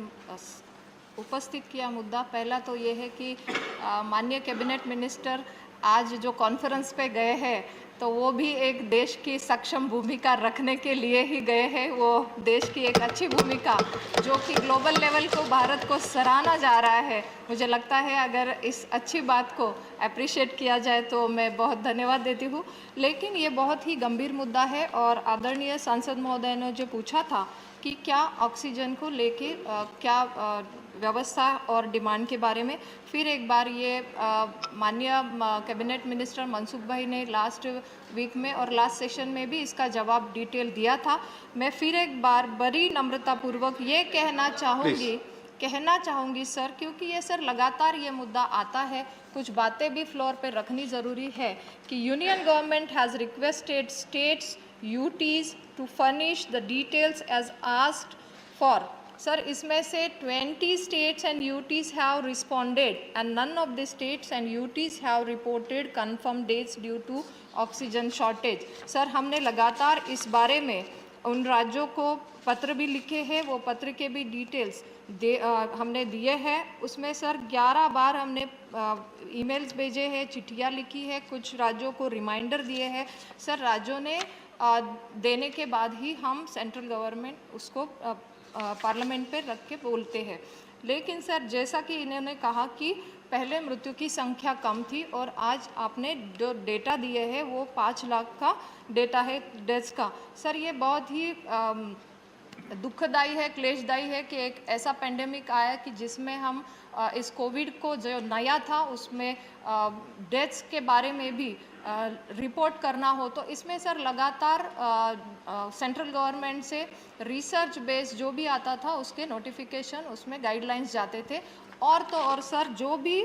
उपस्थित किया मुद्दा। पहला तो ये है कि माननीय कैबिनेट मिनिस्टर आज जो कॉन्फ्रेंस पे गए हैं तो वो भी एक देश की सक्षम भूमिका रखने के लिए ही गए हैं। वो देश की एक अच्छी भूमिका जो कि ग्लोबल लेवल को भारत को सराहना जा रहा है। मुझे लगता है अगर इस अच्छी बात को अप्रिशिएट किया जाए तो मैं बहुत धन्यवाद देती हूँ। लेकिन ये बहुत ही गंभीर मुद्दा है और आदरणीय सांसद महोदय ने जो पूछा था कि क्या ऑक्सीजन को लेके क्या व्यवस्था और डिमांड के बारे में फिर एक बार ये माननीय कैबिनेट मिनिस्टर मनसुख भाई ने लास्ट वीक में और लास्ट सेशन में भी इसका जवाब डिटेल दिया था। मैं फिर एक बार बड़ी नम्रतापूर्वक ये कहना चाहूँगी सर, क्योंकि ये सर लगातार ये मुद्दा आता है, कुछ बातें भी फ्लोर पे रखनी ज़रूरी है कि union government has requested states UTs to furnish the details as asked for. Sir, इसमें से 20 states and UTs have responded and none of the states and UTs have reported confirmed dates due to oxygen shortage. Sir, हमने लगातार इस बारे में उन राज्यों को पत्र भी लिखे हैं, वो पत्र के भी डिटेल्स हमने दिए हैं। उसमें सर 11 बार हमने ईमेल्स भेजे हैं, चिट्ठियाँ लिखी है, कुछ राज्यों को रिमाइंडर दिए हैं। सर राज्यों ने देने के बाद ही हम सेंट्रल गवर्नमेंट उसको पार्लियामेंट पे रख के बोलते हैं। लेकिन सर जैसा कि इन्होंने कहा कि पहले मृत्यु की संख्या कम थी और आज आपने जो डेटा दिए हैं वो 5 लाख का डेटा है डेथ्स का। सर ये बहुत ही दुखदाई है, क्लेशदायी है कि एक ऐसा पेंडेमिक आया कि जिसमें हम इस कोविड को जो नया था उसमें डेथ्स के बारे में भी रिपोर्ट करना हो, तो इसमें सर लगातार सेंट्रल गवर्नमेंट से रिसर्च बेस्ड जो भी आता था उसके नोटिफिकेशन उसमें गाइडलाइंस जाते थे। और तो और सर जो भी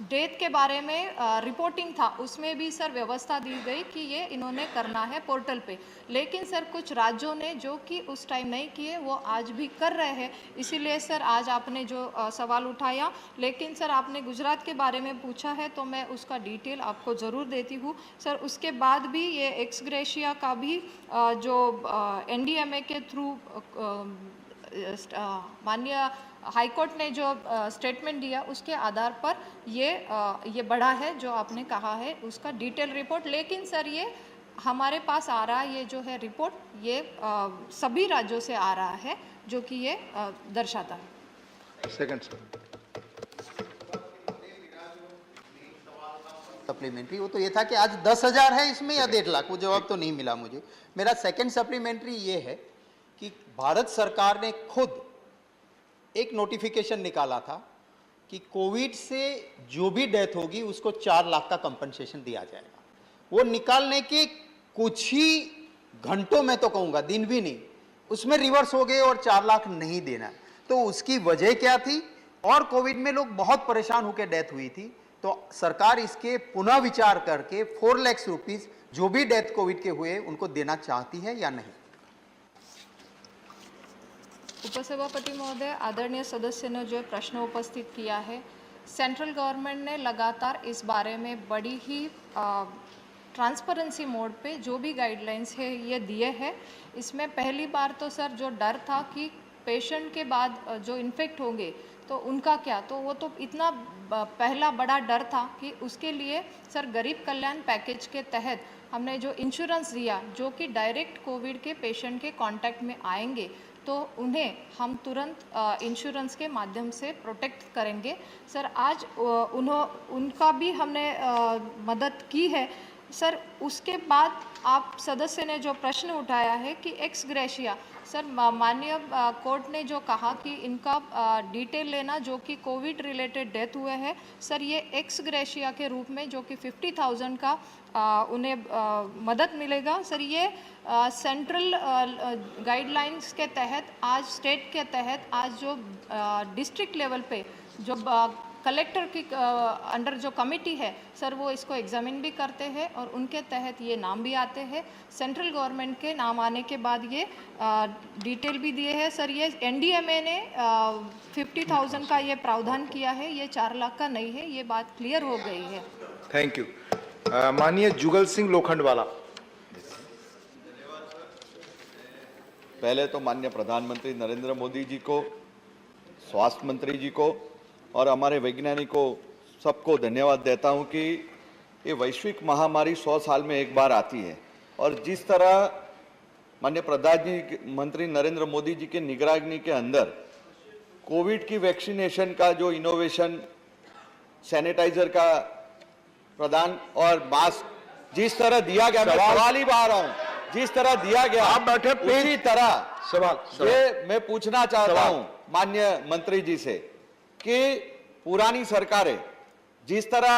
डेथ के बारे में रिपोर्टिंग था उसमें भी सर व्यवस्था दी गई कि ये इन्होंने करना है पोर्टल पे। लेकिन सर कुछ राज्यों ने जो कि उस टाइम नहीं किए वो आज भी कर रहे हैं। इसीलिए सर आज आपने जो सवाल उठाया, लेकिन सर आपने गुजरात के बारे में पूछा है तो मैं उसका डिटेल आपको ज़रूर देती हूँ। सर उसके बाद भी ये एक्स ग्रेशिया का भी जो NDMA के थ्रू माननीय हाईकोर्ट ने जो स्टेटमेंट दिया उसके आधार पर ये बढ़ा है जो आपने कहा है उसका डिटेल रिपोर्ट। लेकिन सर ये हमारे पास आ रहा है, ये जो है रिपोर्ट ये सभी राज्यों से आ रहा है जो कि ये दर्शाता है। सेकंड सर सप्लीमेंट्री वो तो ये था कि आज 10,000 है इसमें या 1.5 लाख, वो जवाब तो नहीं मिला मुझे। मेरा सेकंड सप्लीमेंट्री ये है कि भारत सरकार ने खुद एक नोटिफिकेशन निकाला था कि कोविड से जो भी डेथ होगी उसको 4 लाख का कंपनसेशन दिया जाएगा। वो निकालने के कुछ ही घंटों में तो कहूँगा, दिन भी नहीं, उसमें रिवर्स हो गए और 4 लाख नहीं देना। तो उसकी वजह क्या थी? और कोविड में लोग बहुत परेशान होकर डेथ हुई थी, तो सरकार इसके पुनः विचार करके 4 लाख रुपीस जो भी डेथ कोविड के हुए उनको देना चाहती है या नहीं। उपसभापति महोदय, आदरणीय सदस्य ने जो प्रश्न उपस्थित किया है, सेंट्रल गवर्नमेंट ने लगातार इस बारे में बड़ी ही ट्रांसपेरेंसी मोड पे जो भी गाइडलाइंस है ये दिए हैं। इसमें पहली बार तो सर जो डर था कि पेशेंट के बाद जो इन्फेक्ट होंगे तो उनका क्या, तो वो तो इतना पहला बड़ा डर था कि उसके लिए सर गरीब कल्याण पैकेज के तहत हमने जो इंश्योरेंस दिया जो कि डायरेक्ट कोविड के पेशेंट के कांटेक्ट में आएंगे तो उन्हें हम तुरंत इंश्योरेंस के माध्यम से प्रोटेक्ट करेंगे। सर आज उनका भी हमने मदद की है। सर उसके बाद आप सदस्य ने जो प्रश्न उठाया है कि एक्स ग्रेशिया, सर माननीय कोर्ट ने जो कहा कि इनका डिटेल लेना जो कि कोविड रिलेटेड डेथ हुए हैं, सर ये एक्स ग्रेशिया के रूप में जो कि 50,000 का उन्हें मदद मिलेगा। सर ये सेंट्रल गाइडलाइंस के तहत आज स्टेट के तहत आज जो डिस्ट्रिक्ट लेवल पे जो कलेक्टर की अंडर जो कमेटी है सर वो इसको एग्जामिन भी करते हैं और उनके तहत ये नाम भी आते हैं। सेंट्रल गवर्नमेंट के नाम आने के बाद ये डिटेल भी दिए हैं। सर ये NDMA ने 50,000 का ये प्रावधान किया है, ये 4 लाख का नहीं है, ये बात क्लियर हो गई है। Thank you. माननीय जुगल सिंह लोखंडवाला। पहले तो माननीय प्रधानमंत्री नरेंद्र मोदी जी को, स्वास्थ्य मंत्री जी को और हमारे वैज्ञानिकों सबको धन्यवाद देता हूं कि ये वैश्विक महामारी 100 साल में एक बार आती है और जिस तरह माननीय प्रधानमंत्री नरेंद्र मोदी जी के निगरानी के अंदर कोविड की वैक्सीनेशन का जो इनोवेशन, सैनिटाइजर का प्रदान और मास्क जिस तरह दिया गया, मैं सवाल ही बाहर हूं, जिस तरह दिया गया आप बैठे उसी तरह सवाल ये मैं पूछना चाहता हूं माननीय मंत्री जी से कि पुरानी सरकारें जिस तरह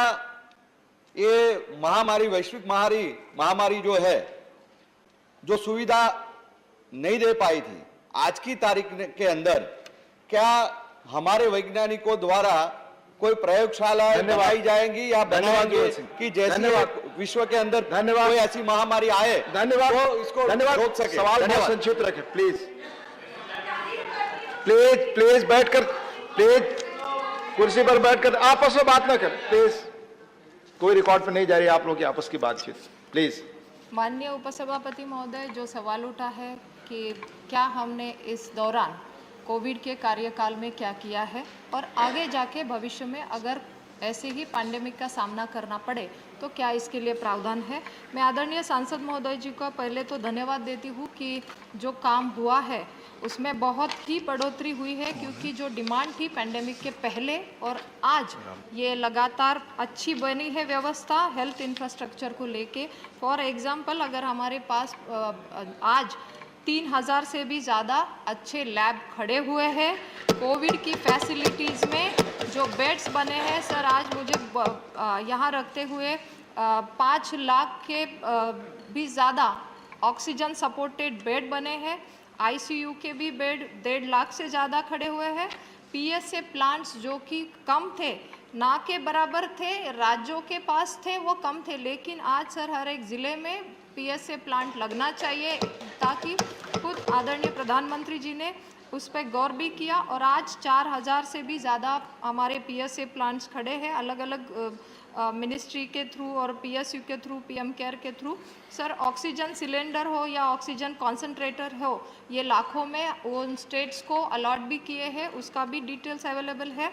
ये महामारी, वैश्विक महामारी जो है, जो सुविधा नहीं दे पाई थी, आज की तारीख के अंदर क्या हमारे वैज्ञानिकों द्वारा कोई प्रयोगशाला बनाई जाएंगी या बनाएंगे कि जैसे विश्व के अंदर कोई ऐसी महामारी आए तो इसको रोक सके? सवाल बहुत संक्षिप्त रखें प्लीज। प्लीज बैठकर, प्लीज कुर्सी पर बैठकर आपस में बात ना करें प्लीज। कोई रिकॉर्ड पे नहीं जा रही आप लोगों की आपस की बातचीत, प्लीज। माननीय उपसभापति महोदय, जो सवाल उठा है कि क्या हमने इस दौरान कोविड के कार्यकाल में क्या किया है और आगे जाके भविष्य में अगर ऐसे ही पैंडेमिक का सामना करना पड़े तो क्या इसके लिए प्रावधान है। मैं आदरणीय सांसद महोदय जी का पहले तो धन्यवाद देती हूँ कि जो काम हुआ है उसमें बहुत ही बढ़ोतरी हुई है, क्योंकि जो डिमांड थी पैंडेमिक के पहले और आज ये लगातार अच्छी बनी है व्यवस्था हेल्थ इंफ्रास्ट्रक्चर को लेके। फॉर एग्जांपल, अगर हमारे पास आज 3000 से भी ज़्यादा अच्छे लैब खड़े हुए हैं। कोविड की फैसिलिटीज़ में जो बेड्स बने हैं सर, आज मुझे यहाँ रखते हुए 5 लाख के भी ज़्यादा ऑक्सीजन सपोर्टेड बेड बने हैं। आईसीयू के भी बेड 1.5 लाख से ज़्यादा खड़े हुए हैं। पीएसए प्लांट्स जो कि कम थे, ना के बराबर थे, राज्यों के पास थे वो कम थे, लेकिन आज सर हर एक ज़िले में पीएसए प्लांट लगना चाहिए, ताकि खुद आदरणीय प्रधानमंत्री जी ने उस पर गौर भी किया और आज 4000 से भी ज़्यादा हमारे पीएसए प्लांट्स खड़े हैं अलग अलग मिनिस्ट्री के थ्रू और पीएसयू के थ्रू, पीएम केयर के थ्रू। सर ऑक्सीजन सिलेंडर हो या ऑक्सीजन कॉन्सेंट्रेटर हो, ये लाखों में उन स्टेट्स को अलॉट भी किए हैं, उसका भी डिटेल्स अवेलेबल है।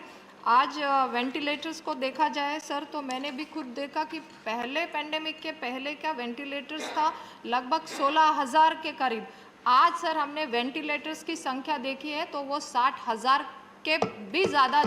आज वेंटिलेटर्स को देखा जाए सर, तो मैंने भी खुद देखा कि पहले पैंडेमिक के पहले क्या वेंटिलेटर्स था लगभग 16,000 के करीब। आज सर हमने वेंटिलेटर्स की संख्या देखी है तो वो 60,000 के भी ज़्यादा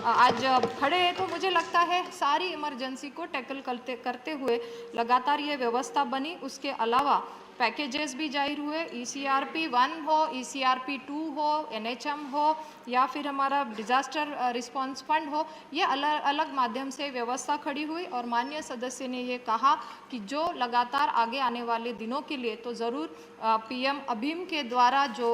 आज खड़े हैं। तो मुझे लगता है सारी इमरजेंसी को टैकल करते हुए लगातार ये व्यवस्था बनी। उसके अलावा पैकेजेस भी जारी हुए, ECRP 1 हो, ECRP 2 हो, NHM हो या फिर हमारा डिज़ास्टर रिस्पांस फंड हो, ये अलग अलग माध्यम से व्यवस्था खड़ी हुई। और माननीय सदस्य ने ये कहा कि जो लगातार आगे आने वाले दिनों के लिए तो ज़रूर PM अभीम के द्वारा जो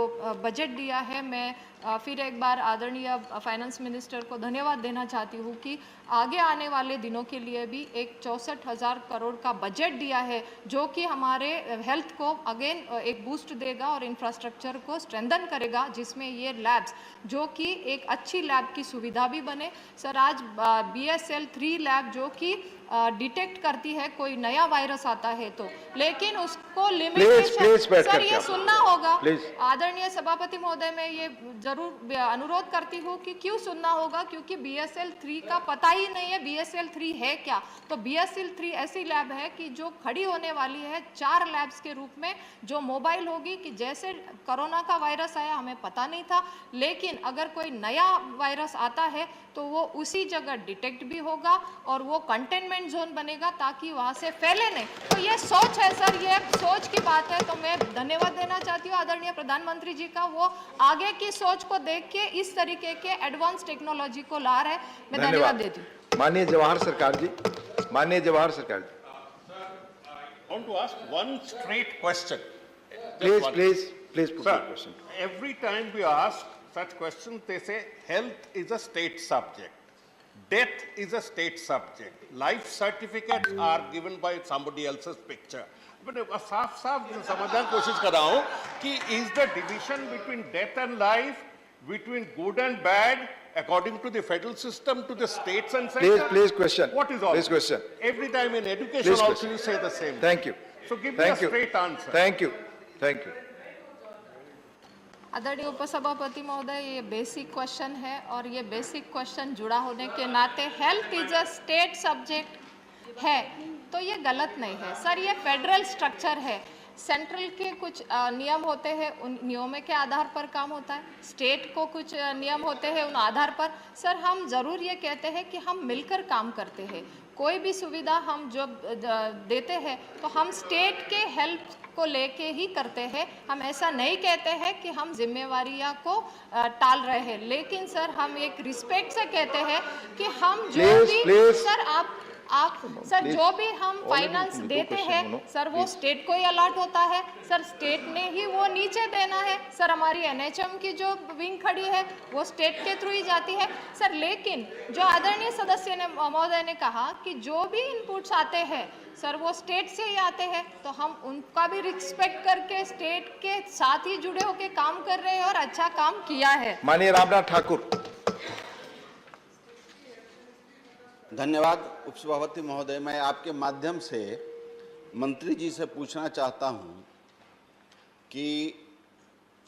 बजट दिया है, मैं फिर एक बार आदरणीय फाइनेंस मिनिस्टर को धन्यवाद देना चाहती हूँ कि आगे आने वाले दिनों के लिए भी एक 64,000 करोड़ का बजट दिया है, जो कि हमारे हेल्थ को अगेन एक बूस्ट देगा और इंफ्रास्ट्रक्चर को स्ट्रेंथन करेगा, जिसमें ये लैब्स जो कि एक अच्छी लैब की सुविधा भी बने। सर आज BSL 3 लैब जो कि डिटेक्ट करती है कोई नया वायरस आता है तो, लेकिन उसको लिमिटेशन सर ये सुनना होगा। आदरणीय सभापति महोदय, मैं ये जरूर अनुरोध करती हूँ कि क्यों सुनना होगा, क्योंकि BSL 3 का पता ही नहीं है BSL 3 है क्या। तो BSL 3 ऐसी लैब है कि जो खड़ी होने वाली है 4 लैब्स के रूप में, जो मोबाइल होगी कि जैसे कोरोना का वायरस आया हमें पता नहीं था, लेकिन अगर कोई नया वायरस आता है तो वो उसी जगह डिटेक्ट भी होगा और वो कंटेनमेंट जोन बनेगा ताकि वहाँ से फैले नहीं। तो ये सोच है सर, ये सोच की बात है। तो मैं धन्यवाद देना चाहती हूँ आदरणीय प्रधानमंत्री जी का, वो आगे की सोच को देख के इस तरीके के एडवांस टेक्नोलॉजी को ला रहे हैं। मैं धन्यवाद देती हूँ। माननीय जवाहर सरकार जी, माननीय जवाहर सरकार जी। I want to ask one straight question. Please put Sir, the question. every time we ask such questions, they say health is a state subject. Death is a state subject. Life certificates are given by somebody else's picture. But साफ समझने की कोशिश कर रहा हूँ कि is the division between death and life, between good and bad, according to the federal system, to the states and central? Please question. What is all? Please question. Every time in education Please also question. you say the same. Thank you. So give me a straight answer. Thank you. आदरणीय उपसभापति महोदय, ये basic question है और ये basic question जुड़ा होने के नाते health is a state subject है तो ये गलत नहीं है सर। ये फेडरल स्ट्रक्चर है, सेंट्रल के कुछ नियम होते हैं, उन नियमों के आधार पर काम होता है, स्टेट को कुछ नियम होते हैं उन आधार पर। सर हम ज़रूर ये कहते हैं कि हम मिलकर काम करते हैं, कोई भी सुविधा हम जो देते हैं तो हम स्टेट के हेल्प को लेके ही करते हैं। हम ऐसा नहीं कहते हैं कि हम जिम्मेवारियां को टाल रहे हैं, लेकिन सर हम एक रिस्पेक्ट से कहते हैं कि हम जो भी सर आप सर जो भी हम फाइनेंस देते हैं सर वो स्टेट को ही अलॉट होता है सर, स्टेट ने ही वो नीचे देना है सर। हमारी एनएचएम की जो विंग खड़ी है वो स्टेट के थ्रू ही जाती है सर। लेकिन जो आदरणीय सदस्य ने महोदय ने कहा कि जो भी इनपुट्स आते हैं सर वो स्टेट से ही आते हैं, तो हम उनका भी रिस्पेक्ट करके स्टेट के साथ ही जुड़े होकर काम कर रहे हैं और अच्छा काम किया है। माननीय रामनाथ ठाकुर। धन्यवाद उपसभापति महोदय। मैं आपके माध्यम से मंत्री जी से पूछना चाहता हूं कि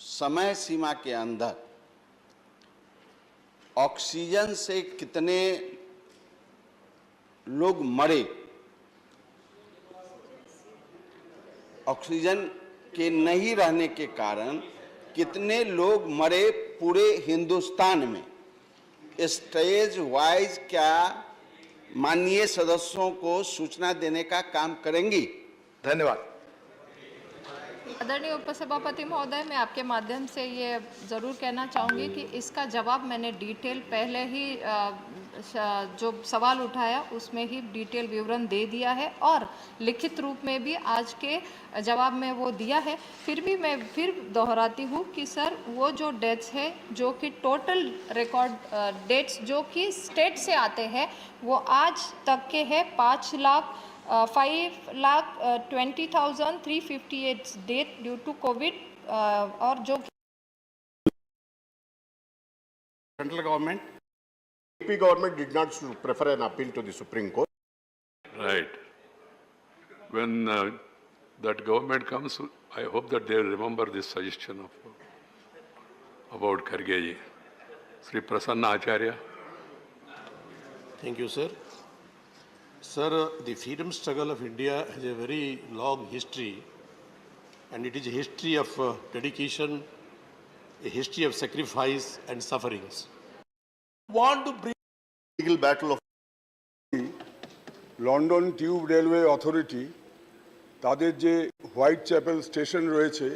समय सीमा के अंदर ऑक्सीजन से कितने लोग मरे, ऑक्सीजन के नहीं रहने के कारण कितने लोग मरे पूरे हिंदुस्तान में, स्टेज वाइज क्या माननीय सदस्यों को सूचना देने का काम करेंगी? धन्यवाद। आदरणीय उपसभापति महोदय, मैं आपके माध्यम से ये ज़रूर कहना चाहूँगी कि इसका जवाब मैंने डिटेल पहले ही जो सवाल उठाया उसमें ही डिटेल विवरण दे दिया है और लिखित रूप में भी आज के जवाब में वो दिया है। फिर भी मैं फिर दोहराती हूँ कि सर वो जो डेथ्स है जो कि टोटल रिकॉर्ड डेट्स जो कि स्टेट से आते हैं वो आज तक के हैं 5,20,358 डेथ ड्यू टू कोविड और जो Central government? AP government did not prefer an appeal to the Supreme Court. Right. When that government comes, I hope that they remember this suggestion about Kharge ji. Sri Prasanna Acharya. Thank you, sir. Sir, the freedom struggle of India has a very long history, and it is a history of dedication, a history of sacrifice and sufferings. Want to bring legal battle of London tube railway authority তাদের যে white chapel station রয়েছে